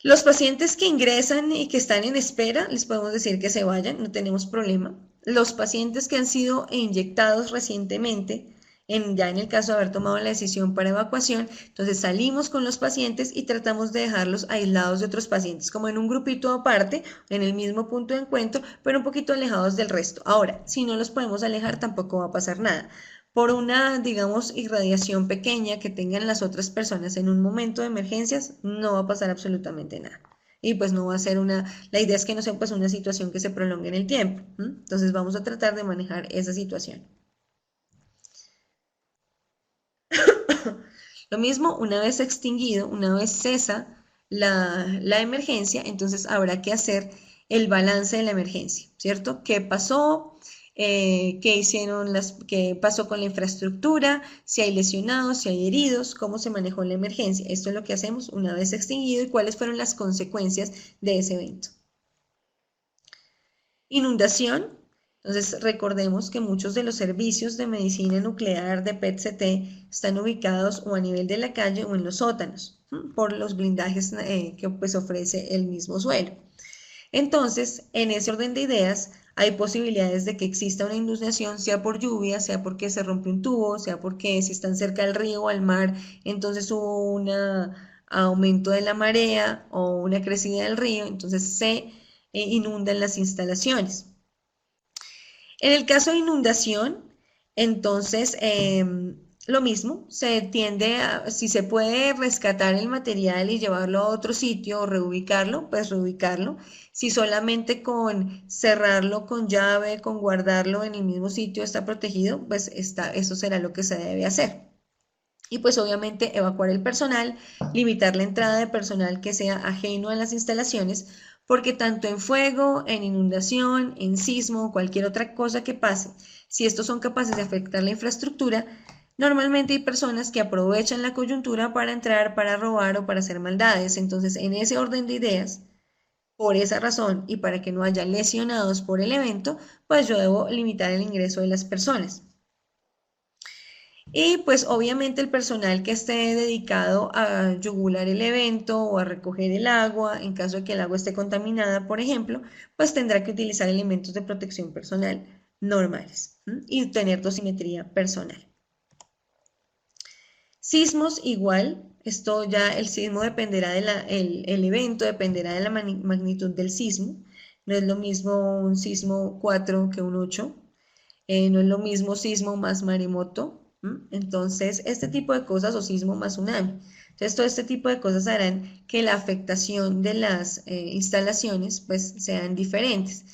A: Los pacientes que ingresan y que están en espera, les podemos decir que se vayan, no tenemos problema. Los pacientes que han sido inyectados recientemente, ya en el caso de haber tomado la decisión para evacuación, entonces salimos con los pacientes y tratamos de dejarlos aislados de otros pacientes, como en un grupito aparte, en el mismo punto de encuentro, pero un poquito alejados del resto. Ahora, si no los podemos alejar, tampoco va a pasar nada por una, digamos, irradiación pequeña que tengan las otras personas en un momento de emergencias, no va a pasar absolutamente nada. Y pues no va a ser la idea es que no sea pues una situación que se prolongue en el tiempo. ¿M? Entonces vamos a tratar de manejar esa situación. Lo mismo, una vez extinguido, una vez cesa la emergencia, entonces habrá que hacer el balance de la emergencia, ¿cierto? ¿Qué pasó? ¿Qué pasó con la infraestructura? Si hay lesionados, si hay heridos, cómo se manejó la emergencia. Esto es lo que hacemos una vez extinguido y cuáles fueron las consecuencias de ese evento. Inundación. Entonces, recordemos que muchos de los servicios de medicina nuclear, de PET-CT, están ubicados o a nivel de la calle o en los sótanos, por los blindajes que pues ofrece el mismo suelo. Entonces, en ese orden de ideas, hay posibilidades de que exista una inundación, sea por lluvia, sea porque se rompe un tubo, sea porque si están cerca del río o al mar, entonces hubo un aumento de la marea o una crecida del río, entonces se inundan las instalaciones. En el caso de inundación, entonces lo mismo, se tiende a, si se puede rescatar el material y llevarlo a otro sitio o reubicarlo, pues reubicarlo. Si solamente con cerrarlo con llave, con guardarlo en el mismo sitio está protegido, pues eso será lo que se debe hacer. Y pues obviamente evacuar el personal, limitar la entrada de personal que sea ajeno a las instalaciones, porque tanto en fuego, en inundación, en sismo, cualquier otra cosa que pase, si estos son capaces de afectar la infraestructura, normalmente hay personas que aprovechan la coyuntura para entrar, para robar o para hacer maldades. Entonces, en ese orden de ideas, por esa razón y para que no haya lesionados por el evento, pues yo debo limitar el ingreso de las personas. Y pues obviamente el personal que esté dedicado a yugular el evento o a recoger el agua, en caso de que el agua esté contaminada, por ejemplo, pues tendrá que utilizar elementos de protección personal normales y tener dosimetría personal. Sismos igual, esto ya el sismo dependerá el evento dependerá de la magnitud del sismo. No es lo mismo un sismo 4 que un 8. No es lo mismo sismo más maremoto. Entonces, este tipo de cosas o sismo más tsunami. Entonces, todo este tipo de cosas harán que la afectación de las instalaciones pues sean diferentes.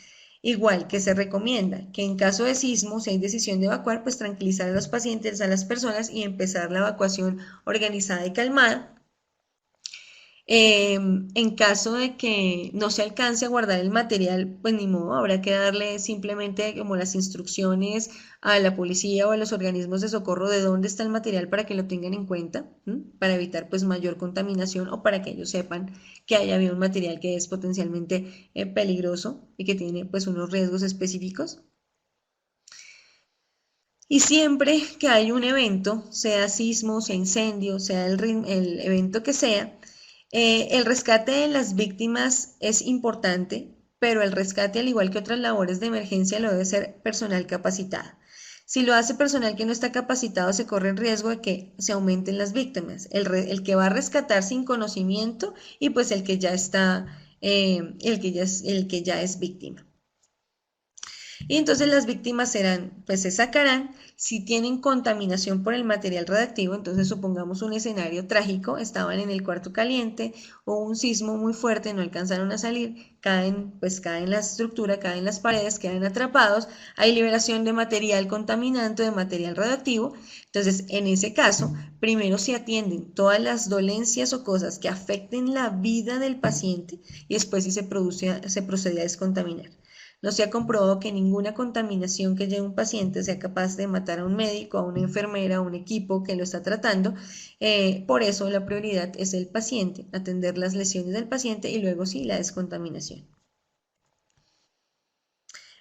A: Igual que se recomienda que en caso de sismo, si hay decisión de evacuar, pues tranquilizar a los pacientes, a las personas y empezar la evacuación organizada y calmada. En caso de que no se alcance a guardar el material, pues ni modo, habrá que darle simplemente como las instrucciones a la policía o a los organismos de socorro de dónde está el material para que lo tengan en cuenta, para evitar pues mayor contaminación o para que ellos sepan que haya habido un material que es potencialmente peligroso y que tiene pues unos riesgos específicos. Y siempre que hay un evento, sea sismo, sea incendio, sea el evento que sea, el rescate de las víctimas es importante, pero el rescate, al igual que otras labores de emergencia, lo debe ser personal capacitado. Si lo hace personal que no está capacitado, se corre el riesgo de que se aumenten las víctimas. El que va a rescatar sin conocimiento y pues el que ya está, el que ya es víctima. Y entonces las víctimas serán, pues se sacarán si tienen contaminación por el material radiactivo. Entonces supongamos un escenario trágico, estaban en el cuarto caliente o un sismo muy fuerte, no alcanzaron a salir, caen la estructura, caen las paredes, quedan atrapados, hay liberación de material contaminante, de material radioactivo. Entonces, en ese caso, primero se atienden todas las dolencias o cosas que afecten la vida del paciente y después sí se procede a descontaminar. No se ha comprobado que ninguna contaminación que lleve un paciente sea capaz de matar a un médico, a una enfermera, a un equipo que lo está tratando. Por eso la prioridad es el paciente, atender las lesiones del paciente y luego sí la descontaminación.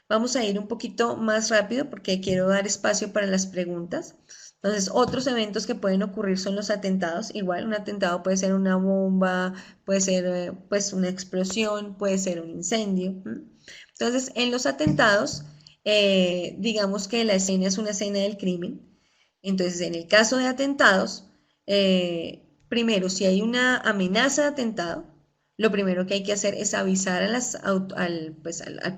A: Vamos a ir un poquito más rápido porque quiero dar espacio para las preguntas. Entonces, otros eventos que pueden ocurrir son los atentados. Igual, un atentado puede ser una bomba, puede ser pues una explosión, puede ser un incendio. Entonces, en los atentados, digamos que la escena es una escena del crimen. Entonces, en el caso de atentados, primero, si hay una amenaza de atentado, lo primero que hay que hacer es avisar a al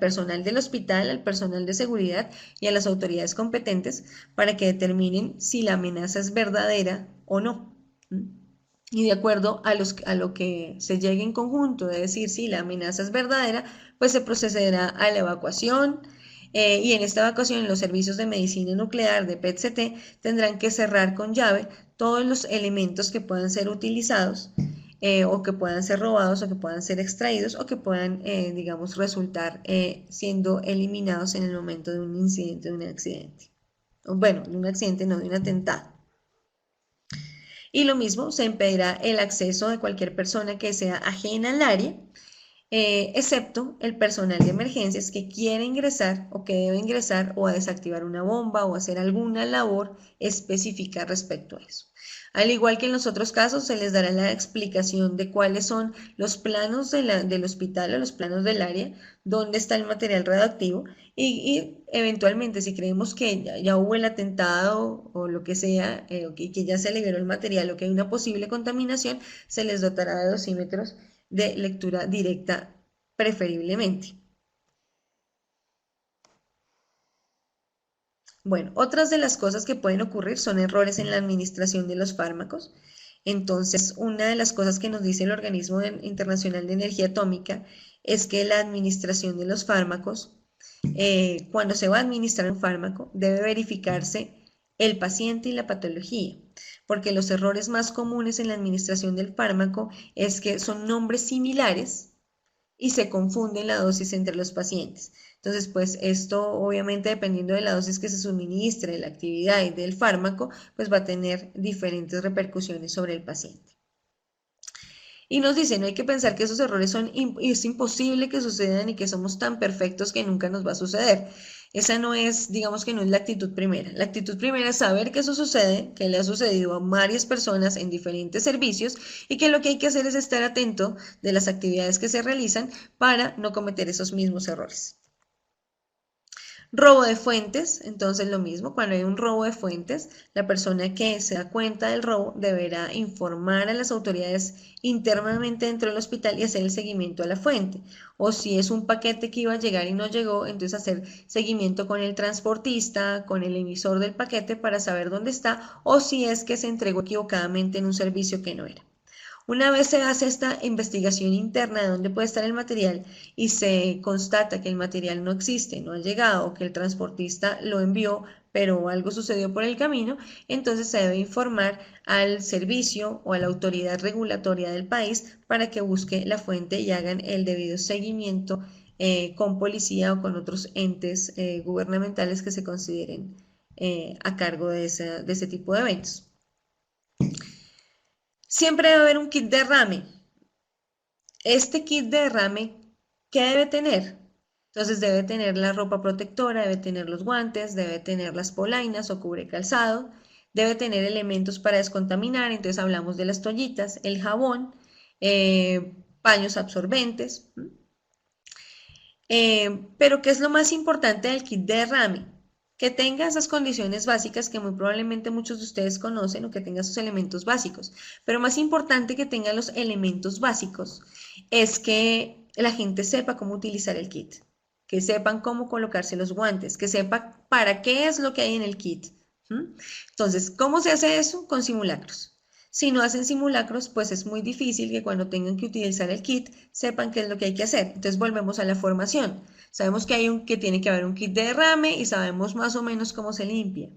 A: personal del hospital, al personal de seguridad y a las autoridades competentes para que determinen si la amenaza es verdadera o no. Y de acuerdo a lo que se llegue en conjunto, de decir si la amenaza es verdadera, pues se procederá a la evacuación. Y en esta evacuación, los servicios de medicina nuclear, de PET-CT, tendrán que cerrar con llave todos los elementos que puedan ser utilizados o que puedan ser robados o que puedan ser extraídos o que puedan, digamos, resultar siendo eliminados en el momento de un incidente, de un accidente. Bueno, de un accidente, no, de un atentado. Y lo mismo, se impedirá el acceso de cualquier persona que sea ajena al área, excepto el personal de emergencias que quiere ingresar o que debe ingresar o a desactivar una bomba o hacer alguna labor específica respecto a eso. Al igual que en los otros casos, se les dará la explicación de cuáles son los planos del hospital o los planos del área, dónde está el material radioactivo y eventualmente si creemos que ya hubo el atentado o lo que sea, que ya se liberó el material o que hay una posible contaminación, se les dotará de dosímetros de lectura directa preferiblemente. Bueno, otras de las cosas que pueden ocurrir son errores en la administración de los fármacos. Entonces, una de las cosas que nos dice el Organismo Internacional de Energía Atómica es que la administración de los fármacos, cuando se va a administrar un fármaco, debe verificarse el paciente y la patología, porque los errores más comunes en la administración del fármaco es que son nombres similares y se confunde la dosis entre los pacientes. Entonces, pues esto obviamente dependiendo de la dosis que se suministre, de la actividad y del fármaco, pues va a tener diferentes repercusiones sobre el paciente. Y nos dice, no hay que pensar que esos errores es imposible que sucedan y que somos tan perfectos que nunca nos va a suceder. Esa no es, digamos que no es la actitud primera. La actitud primera es saber que eso sucede, que le ha sucedido a varias personas en diferentes servicios y que lo que hay que hacer es estar atento de las actividades que se realizan para no cometer esos mismos errores. Robo de fuentes, entonces lo mismo, cuando hay un robo de fuentes, la persona que se da cuenta del robo deberá informar a las autoridades internamente dentro del hospital y hacer el seguimiento a la fuente. O si es un paquete que iba a llegar y no llegó, entonces hacer seguimiento con el transportista, con el emisor del paquete para saber dónde está o si es que se entregó equivocadamente en un servicio que no era. Una vez se hace esta investigación interna de dónde puede estar el material y se constata que el material no existe, no ha llegado, o que el transportista lo envió, pero algo sucedió por el camino, entonces se debe informar al servicio o a la autoridad regulatoria del país para que busque la fuente y hagan el debido seguimiento con policía o con otros entes gubernamentales que se consideren a cargo de ese tipo de eventos. Siempre debe haber un kit de derrame. Este kit de derrame, ¿qué debe tener? Entonces debe tener la ropa protectora, debe tener los guantes, debe tener las polainas o cubre calzado, debe tener elementos para descontaminar, entonces hablamos de las toallitas, el jabón, paños absorbentes. Pero ¿qué es lo más importante del kit de derrame? Que tenga esas condiciones básicas que muy probablemente muchos de ustedes conocen o que tenga sus elementos básicos. Pero más importante que tenga los elementos básicos es que la gente sepa cómo utilizar el kit. que sepan cómo colocarse los guantes, que sepan para qué es lo que hay en el kit. Entonces, ¿cómo se hace eso? Con simulacros. Si no hacen simulacros, pues es muy difícil que cuando tengan que utilizar el kit sepan qué es lo que hay que hacer. Entonces volvemos a la formación. Sabemos que tiene que haber un kit de derrame y sabemos más o menos cómo se limpia.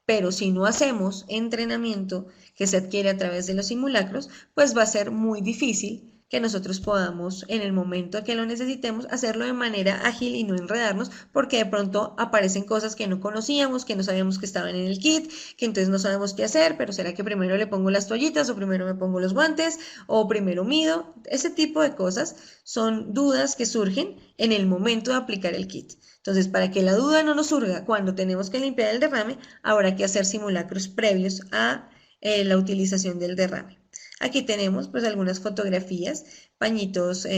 A: Pero si no hacemos entrenamiento que se adquiere a través de los simulacros, pues va a ser muy difícil que nosotros podamos en el momento que lo necesitemos hacerlo de manera ágil y no enredarnos, porque de pronto aparecen cosas que no conocíamos, que no sabíamos que estaban en el kit, que entonces no sabemos qué hacer, pero será que primero le pongo las toallitas o primero me pongo los guantes o primero mido. Ese tipo de cosas son dudas que surgen en el momento de aplicar el kit. Entonces, para que la duda no nos surja cuando tenemos que limpiar el derrame, habrá que hacer simulacros previos a la utilización del derrame. Aquí tenemos pues algunas fotografías, pañitos,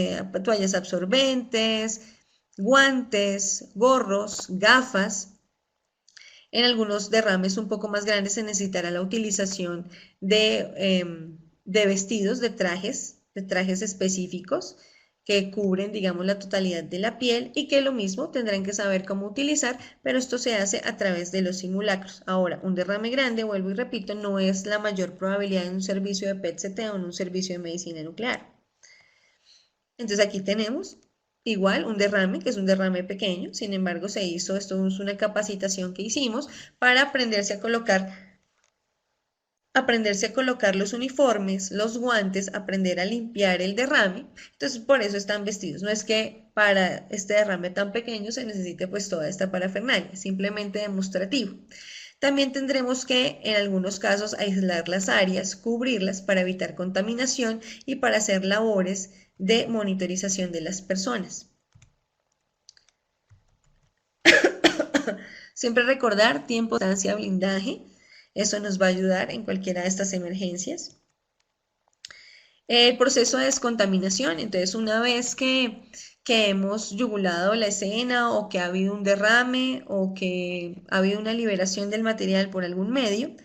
A: toallas absorbentes, guantes, gorros, gafas. En algunos derrames un poco más grandes se necesitará la utilización de vestidos, de trajes específicos que cubren, digamos, la totalidad de la piel y que lo mismo tendrán que saber cómo utilizar, pero esto se hace a través de los simulacros. Ahora, un derrame grande, vuelvo y repito, no es la mayor probabilidad en un servicio de PET-CT o en un servicio de medicina nuclear. Entonces aquí tenemos igual un derrame, que es un derrame pequeño, sin embargo esto es una capacitación que hicimos para aprenderse a colocar los uniformes, los guantes, aprender a limpiar el derrame. Entonces, por eso están vestidos. No es que para este derrame tan pequeño se necesite pues toda esta parafernalia, simplemente demostrativo. También tendremos que, en algunos casos, aislar las áreas, cubrirlas para evitar contaminación y para hacer labores de monitorización de las personas. Siempre recordar tiempo, distancia, blindaje. Eso nos va a ayudar en cualquiera de estas emergencias. El proceso de descontaminación, entonces una vez que hemos yugulado la escena o que ha habido un derrame o que ha habido una liberación del material por algún medio,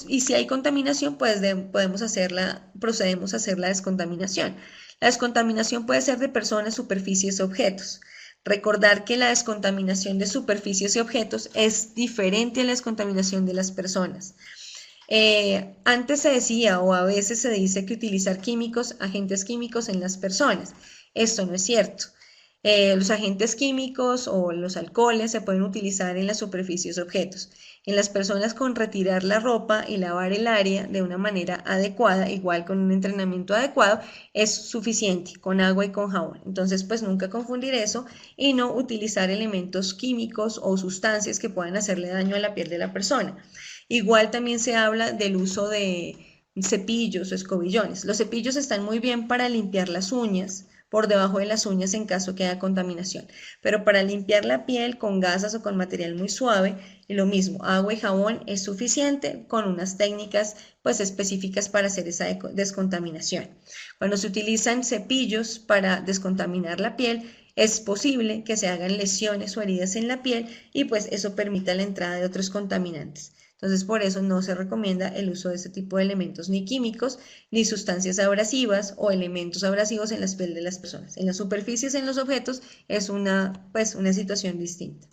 A: y si hay contaminación, pues procedemos a hacer la descontaminación. La descontaminación puede ser de personas, superficies, objetos. Recordar que la descontaminación de superficies y objetos es diferente a la descontaminación de las personas. Antes se decía o a veces se dice que utilizar agentes químicos en las personas. Esto no es cierto. Los agentes químicos o los alcoholes se pueden utilizar en las superficies objetos. En las personas con retirar la ropa y lavar el área de una manera adecuada, igual con un entrenamiento adecuado, es suficiente con agua y con jabón. Entonces, pues nunca confundir eso y no utilizar elementos químicos o sustancias que puedan hacerle daño a la piel de la persona. Igual también se habla del uso de cepillos o escobillones. Los cepillos están muy bien para limpiar las uñas, por debajo de las uñas en caso que haya contaminación. Pero para limpiar la piel con gasas o con material muy suave, lo mismo, agua y jabón es suficiente con unas técnicas pues específicas para hacer esa descontaminación. Cuando se utilizan cepillos para descontaminar la piel, es posible que se hagan lesiones o heridas en la piel y pues eso permita la entrada de otros contaminantes. Entonces, por eso no se recomienda el uso de este tipo de elementos ni químicos, ni sustancias abrasivas o elementos abrasivos en la piel de las personas. En las superficies, en los objetos, es una situación distinta.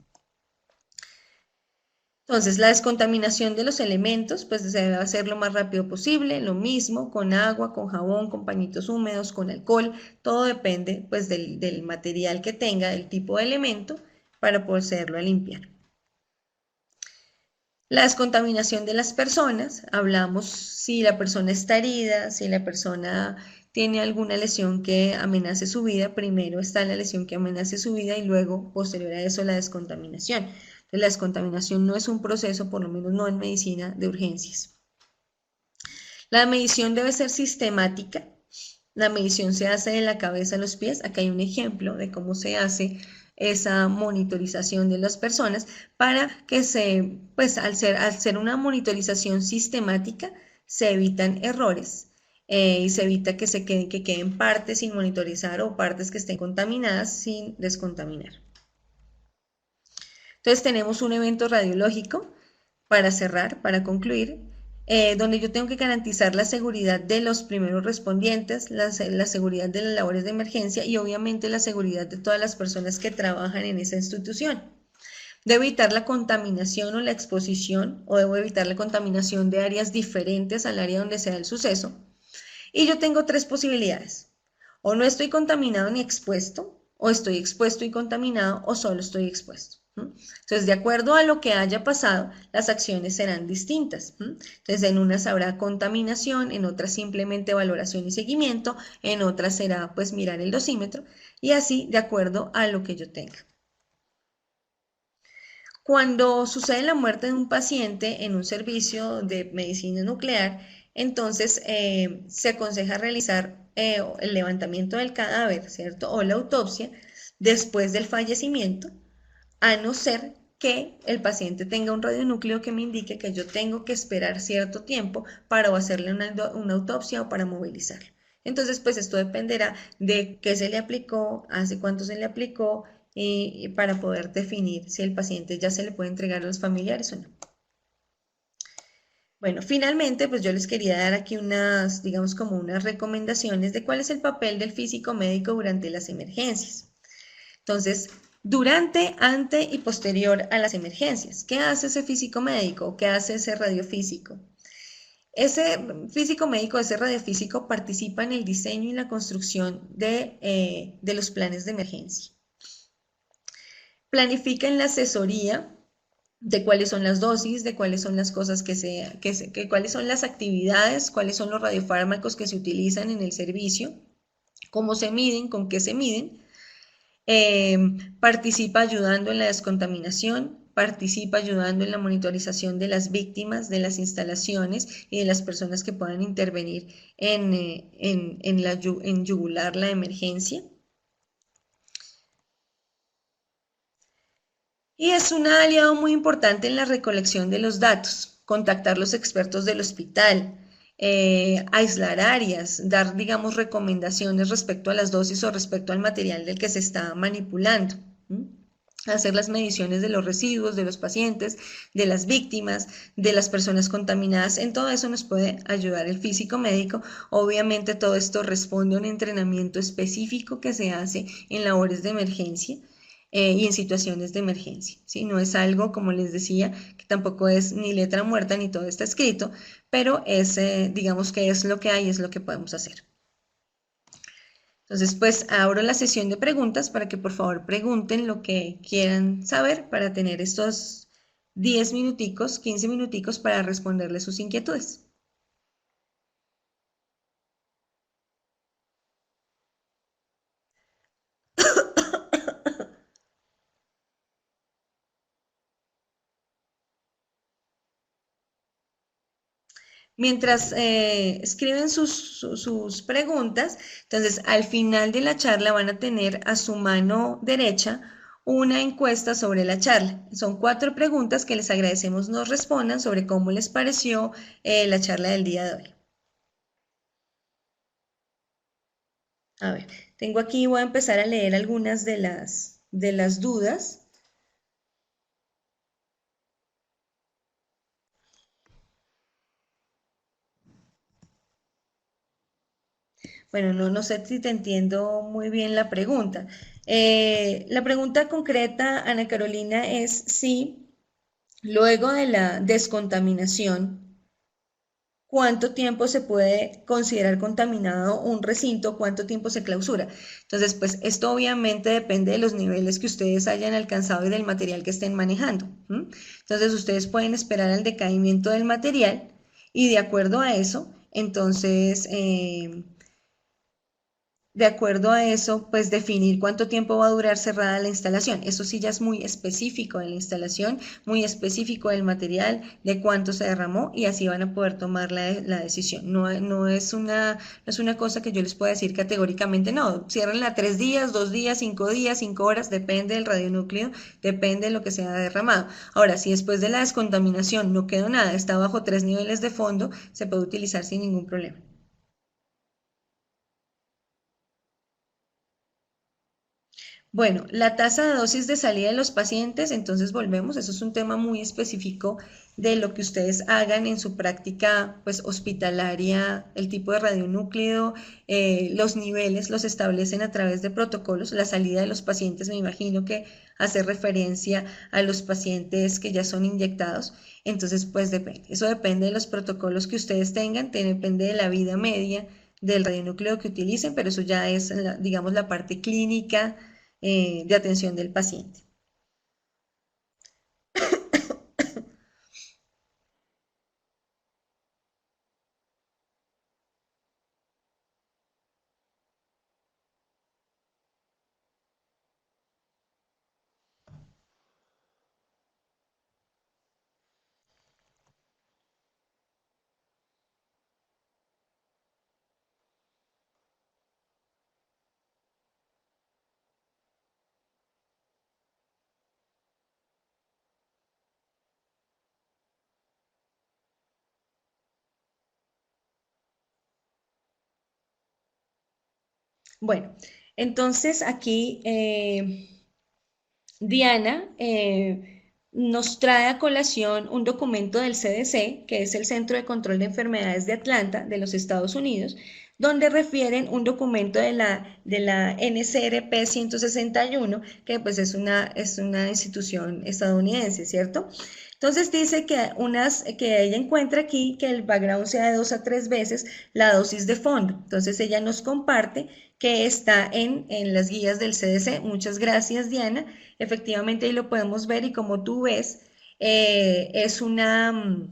A: Entonces, la descontaminación de los elementos, pues se debe hacer lo más rápido posible, lo mismo con agua, con jabón, con pañitos húmedos, con alcohol, todo depende pues del material que tenga, del tipo de elemento, para poderlo limpiar. La descontaminación de las personas, hablamos si la persona está herida, si la persona tiene alguna lesión que amenace su vida, primero está la lesión que amenace su vida y luego, posterior a eso, la descontaminación. Entonces, la descontaminación no es un proceso, por lo menos no en medicina, de urgencias. La medición debe ser sistemática. La medición se hace de la cabeza a los pies. Acá hay un ejemplo de cómo se hace esa monitorización de las personas para que al ser una monitorización sistemática, se evitan errores y se evita que queden partes sin monitorizar o partes que estén contaminadas sin descontaminar. Entonces tenemos un evento radiológico para cerrar, para concluir. donde yo tengo que garantizar la seguridad de los primeros respondientes, la seguridad de las labores de emergencia y obviamente la seguridad de todas las personas que trabajan en esa institución. Debo evitar la contaminación o la exposición, o debo evitar la contaminación de áreas diferentes al área donde se da el suceso. Y yo tengo tres posibilidades. O no estoy contaminado ni expuesto, o estoy expuesto y contaminado, o solo estoy expuesto. Entonces, de acuerdo a lo que haya pasado, las acciones serán distintas. Entonces, en unas habrá contaminación, en otras simplemente valoración y seguimiento, en otras será pues mirar el dosímetro y así de acuerdo a lo que yo tenga. Cuando sucede la muerte de un paciente en un servicio de medicina nuclear, entonces se aconseja realizar el levantamiento del cadáver, ¿cierto? O la autopsia después del fallecimiento, a no ser que el paciente tenga un radionúcleo que me indique que yo tengo que esperar cierto tiempo para hacerle una autopsia o para movilizarlo. Entonces, pues esto dependerá de qué se le aplicó, hace cuánto se le aplicó, y para poder definir si el paciente ya se le puede entregar a los familiares o no. Bueno, finalmente, pues yo les quería dar aquí unas, digamos, como unas recomendaciones de cuál es el papel del físico médico durante las emergencias. Entonces, durante, ante y posterior a las emergencias, ¿qué hace ese físico médico? ¿Qué hace ese radiofísico? Ese físico médico, ese radiofísico participa en el diseño y la construcción de los planes de emergencia. Planifica en la asesoría de cuáles son las dosis, de cuáles son las cosas cuáles son las actividades, cuáles son los radiofármacos que se utilizan en el servicio, cómo se miden, con qué se miden. Participa ayudando en la descontaminación, participa ayudando en la monitorización de las víctimas, de las instalaciones y de las personas que puedan intervenir en yugular la emergencia. Y es un aliado muy importante en la recolección de los datos, contactar los expertos del hospital, aislar áreas, dar, digamos, recomendaciones respecto a las dosis o respecto al material del que se está manipulando. Hacer las mediciones de los residuos, de los pacientes, de las víctimas, de las personas contaminadas. En todo eso nos puede ayudar el físico médico. Obviamente todo esto responde a un entrenamiento específico que se hace en labores de emergencia y en situaciones de emergencia, ¿sí? No es algo, como les decía, que tampoco es ni letra muerta ni todo está escrito, pero es, digamos que es lo que hay, es lo que podemos hacer. Entonces, pues abro la sesión de preguntas para que por favor pregunten lo que quieran saber para tener estos 10 minuticos, 15 minuticos para responderles sus inquietudes. Mientras escriben sus preguntas, entonces al final de la charla van a tener a su mano derecha una encuesta sobre la charla. Son 4 preguntas que les agradecemos nos respondan sobre cómo les pareció la charla del día de hoy. A ver, tengo aquí, voy a empezar a leer algunas de las dudas. Bueno, no sé si te entiendo muy bien la pregunta. La pregunta concreta, Ana Carolina, es si luego de la descontaminación, ¿cuánto tiempo se puede considerar contaminado un recinto? ¿Cuánto tiempo se clausura? Entonces, pues esto obviamente depende de los niveles que ustedes hayan alcanzado y del material que estén manejando. Entonces, ustedes pueden esperar al decaimiento del material y de acuerdo a eso, entonces de acuerdo a eso, pues definir cuánto tiempo va a durar cerrada la instalación. Eso sí ya es muy específico de la instalación, muy específico del material, de cuánto se derramó y así van a poder tomar la decisión. No es una cosa que yo les pueda decir categóricamente, no, ciérrenla 3 días, 2 días, 5 días, 5 horas, depende del radionúcleo, depende de lo que se haya derramado. Ahora, si después de la descontaminación no quedó nada, está bajo 3 niveles de fondo, se puede utilizar sin ningún problema. Bueno, la tasa de dosis de salida de los pacientes, entonces volvemos, eso es un tema muy específico de lo que ustedes hagan en su práctica pues hospitalaria, el tipo de radionúclido, los niveles los establecen a través de protocolos, la salida de los pacientes me imagino que hace referencia a los pacientes que ya son inyectados, entonces pues depende, eso depende de los protocolos que ustedes tengan, depende de la vida media del radionúclido que utilicen, pero eso ya es, digamos, la parte clínica de atención del paciente. Bueno, entonces aquí Diana nos trae a colación un documento del CDC, que es el Centro de Control de Enfermedades de Atlanta, de los Estados Unidos, donde refieren un documento de la NCRP 161, que pues es una institución estadounidense, ¿cierto? Entonces dice que ella encuentra aquí que el background sea de 2 a 3 veces la dosis de fondo. Entonces ella nos comparte que está en las guías del CDC. Muchas gracias, Diana. Efectivamente, ahí lo podemos ver y como tú ves, es una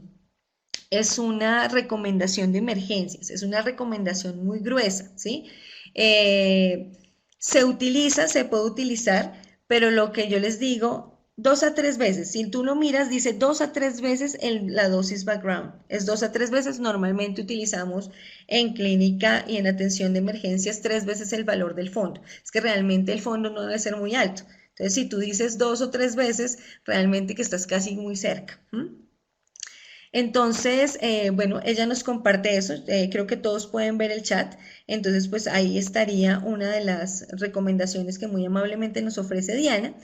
A: recomendación de emergencias, es una recomendación muy gruesa, ¿sí? Eh, se puede utilizar, pero lo que yo les digo, 2 a 3 veces, si tú lo miras, dice 2 a 3 veces la dosis background, es 2 a 3 veces, normalmente utilizamos en clínica y en atención de emergencias 3 veces el valor del fondo, es que realmente el fondo no debe ser muy alto, entonces si tú dices 2 o 3 veces, realmente que estás casi muy cerca. Entonces, bueno, ella nos comparte eso, creo que todos pueden ver el chat, entonces pues ahí estaría una de las recomendaciones que muy amablemente nos ofrece Diana.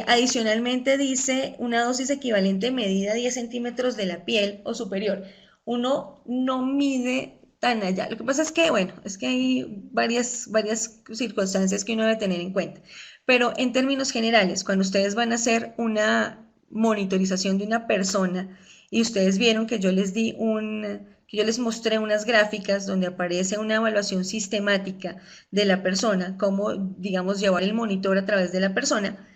A: Adicionalmente dice una dosis equivalente medida 10 centímetros de la piel o superior. Uno no mide tan allá. Lo que pasa es que, bueno, es que hay varias circunstancias que uno debe tener en cuenta. Pero en términos generales, cuando ustedes van a hacer una monitorización de una persona, y ustedes vieron que yo les mostré unas gráficas donde aparece una evaluación sistemática de la persona, cómo, digamos, llevar el monitor a través de la persona.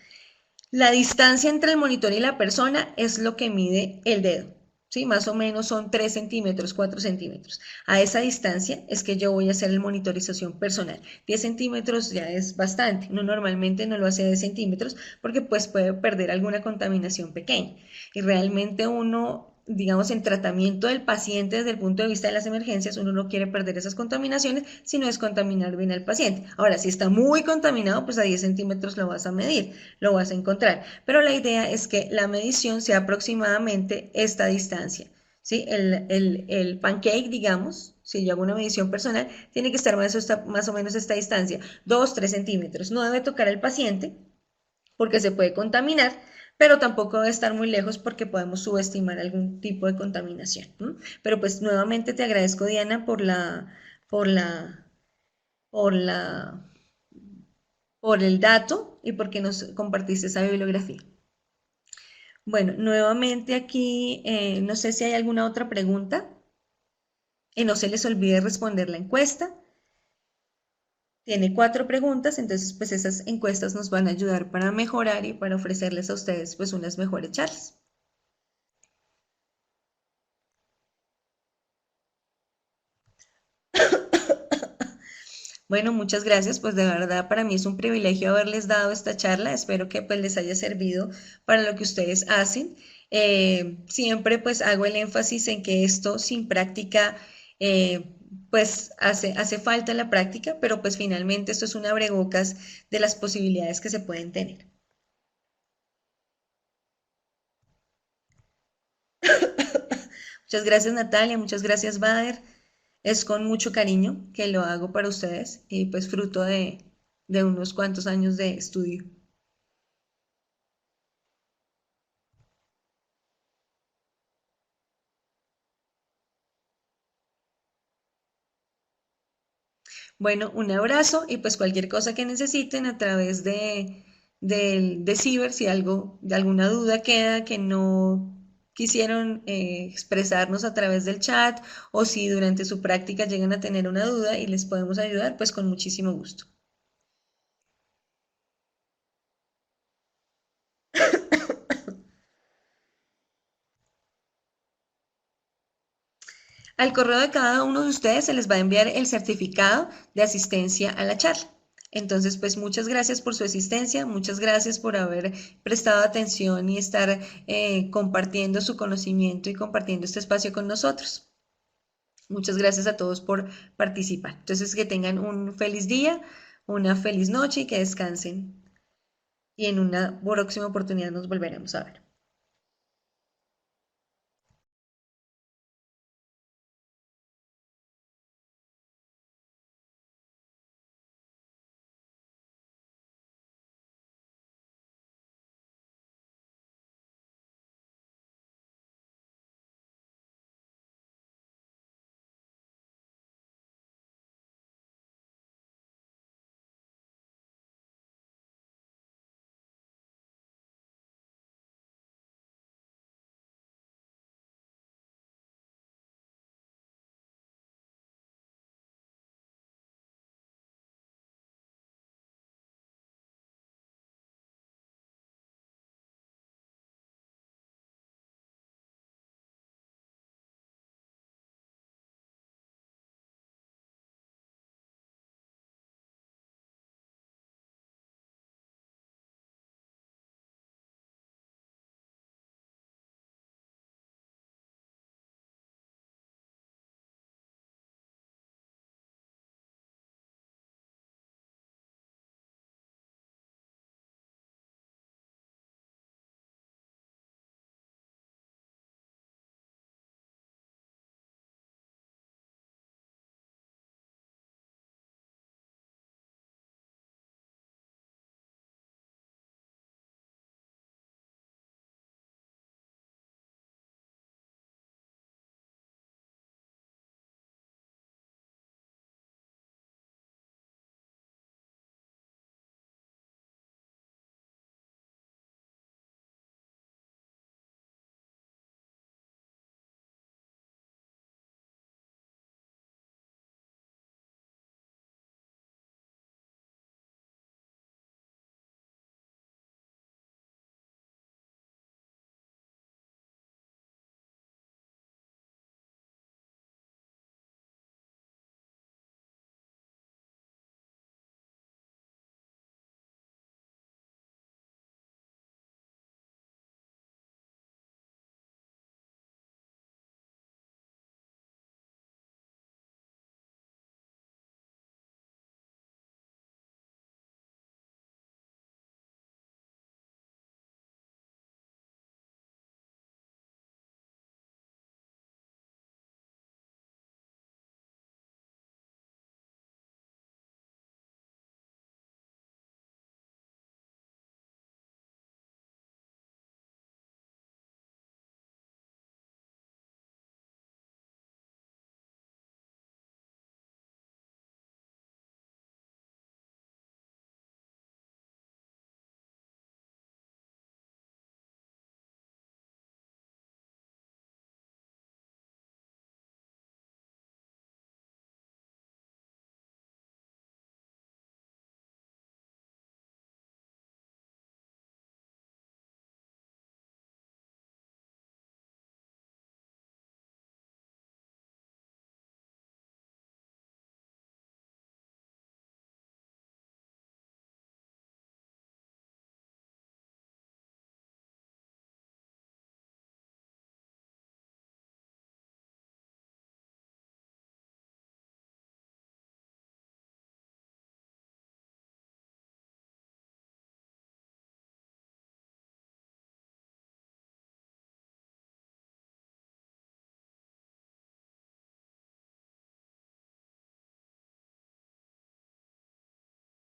A: La distancia entre el monitor y la persona es lo que mide el dedo. ¿Sí? Más o menos son 3 centímetros, 4 centímetros. A esa distancia es que yo voy a hacer la monitorización personal. 10 centímetros ya es bastante. Uno normalmente no lo hace de centímetros porque pues puede perder alguna contaminación pequeña. Y realmente uno, digamos, en tratamiento del paciente desde el punto de vista de las emergencias, uno no quiere perder esas contaminaciones, sino es contaminar bien al paciente. Ahora, si está muy contaminado, pues a 10 centímetros lo vas a medir, lo vas a encontrar. Pero la idea es que la medición sea aproximadamente esta distancia. ¿Sí? El pancake, digamos, si yo hago una medición personal, tiene que estar más o menos esta distancia, 2, 3 centímetros. No debe tocar al paciente porque se puede contaminar, pero tampoco debe estar muy lejos porque podemos subestimar algún tipo de contaminación. ¿No? Pero pues nuevamente te agradezco, Diana, por la, por la, por el dato y porque nos compartiste esa bibliografía. Bueno, nuevamente aquí, no sé si hay alguna otra pregunta y no se les olvide responder la encuesta. Tiene 4 preguntas, entonces pues esas encuestas nos van a ayudar para mejorar y para ofrecerles a ustedes pues unas mejores charlas. Bueno, muchas gracias, pues de verdad para mí es un privilegio haberles dado esta charla, espero que pues les haya servido para lo que ustedes hacen. Siempre pues hago el énfasis en que esto sin práctica pues hace falta la práctica, pero pues finalmente esto es un abrebocas de las posibilidades que se pueden tener. Muchas gracias Natalia, muchas gracias Bader, es con mucho cariño que lo hago para ustedes y pues fruto de unos cuantos años de estudio. Bueno, un abrazo y pues cualquier cosa que necesiten a través de Ciber, si algo, de alguna duda queda que no quisieron expresarnos a través del chat o si durante su práctica llegan a tener una duda y les podemos ayudar, pues con muchísimo gusto. Al correo de cada uno de ustedes se les va a enviar el certificado de asistencia a la charla. Entonces, pues muchas gracias por su asistencia, muchas gracias por haber prestado atención y estar compartiendo su conocimiento y compartiendo este espacio con nosotros. Muchas gracias a todos por participar. Entonces, que tengan un feliz día, una feliz noche y que descansen. Y en una próxima oportunidad nos volveremos a ver.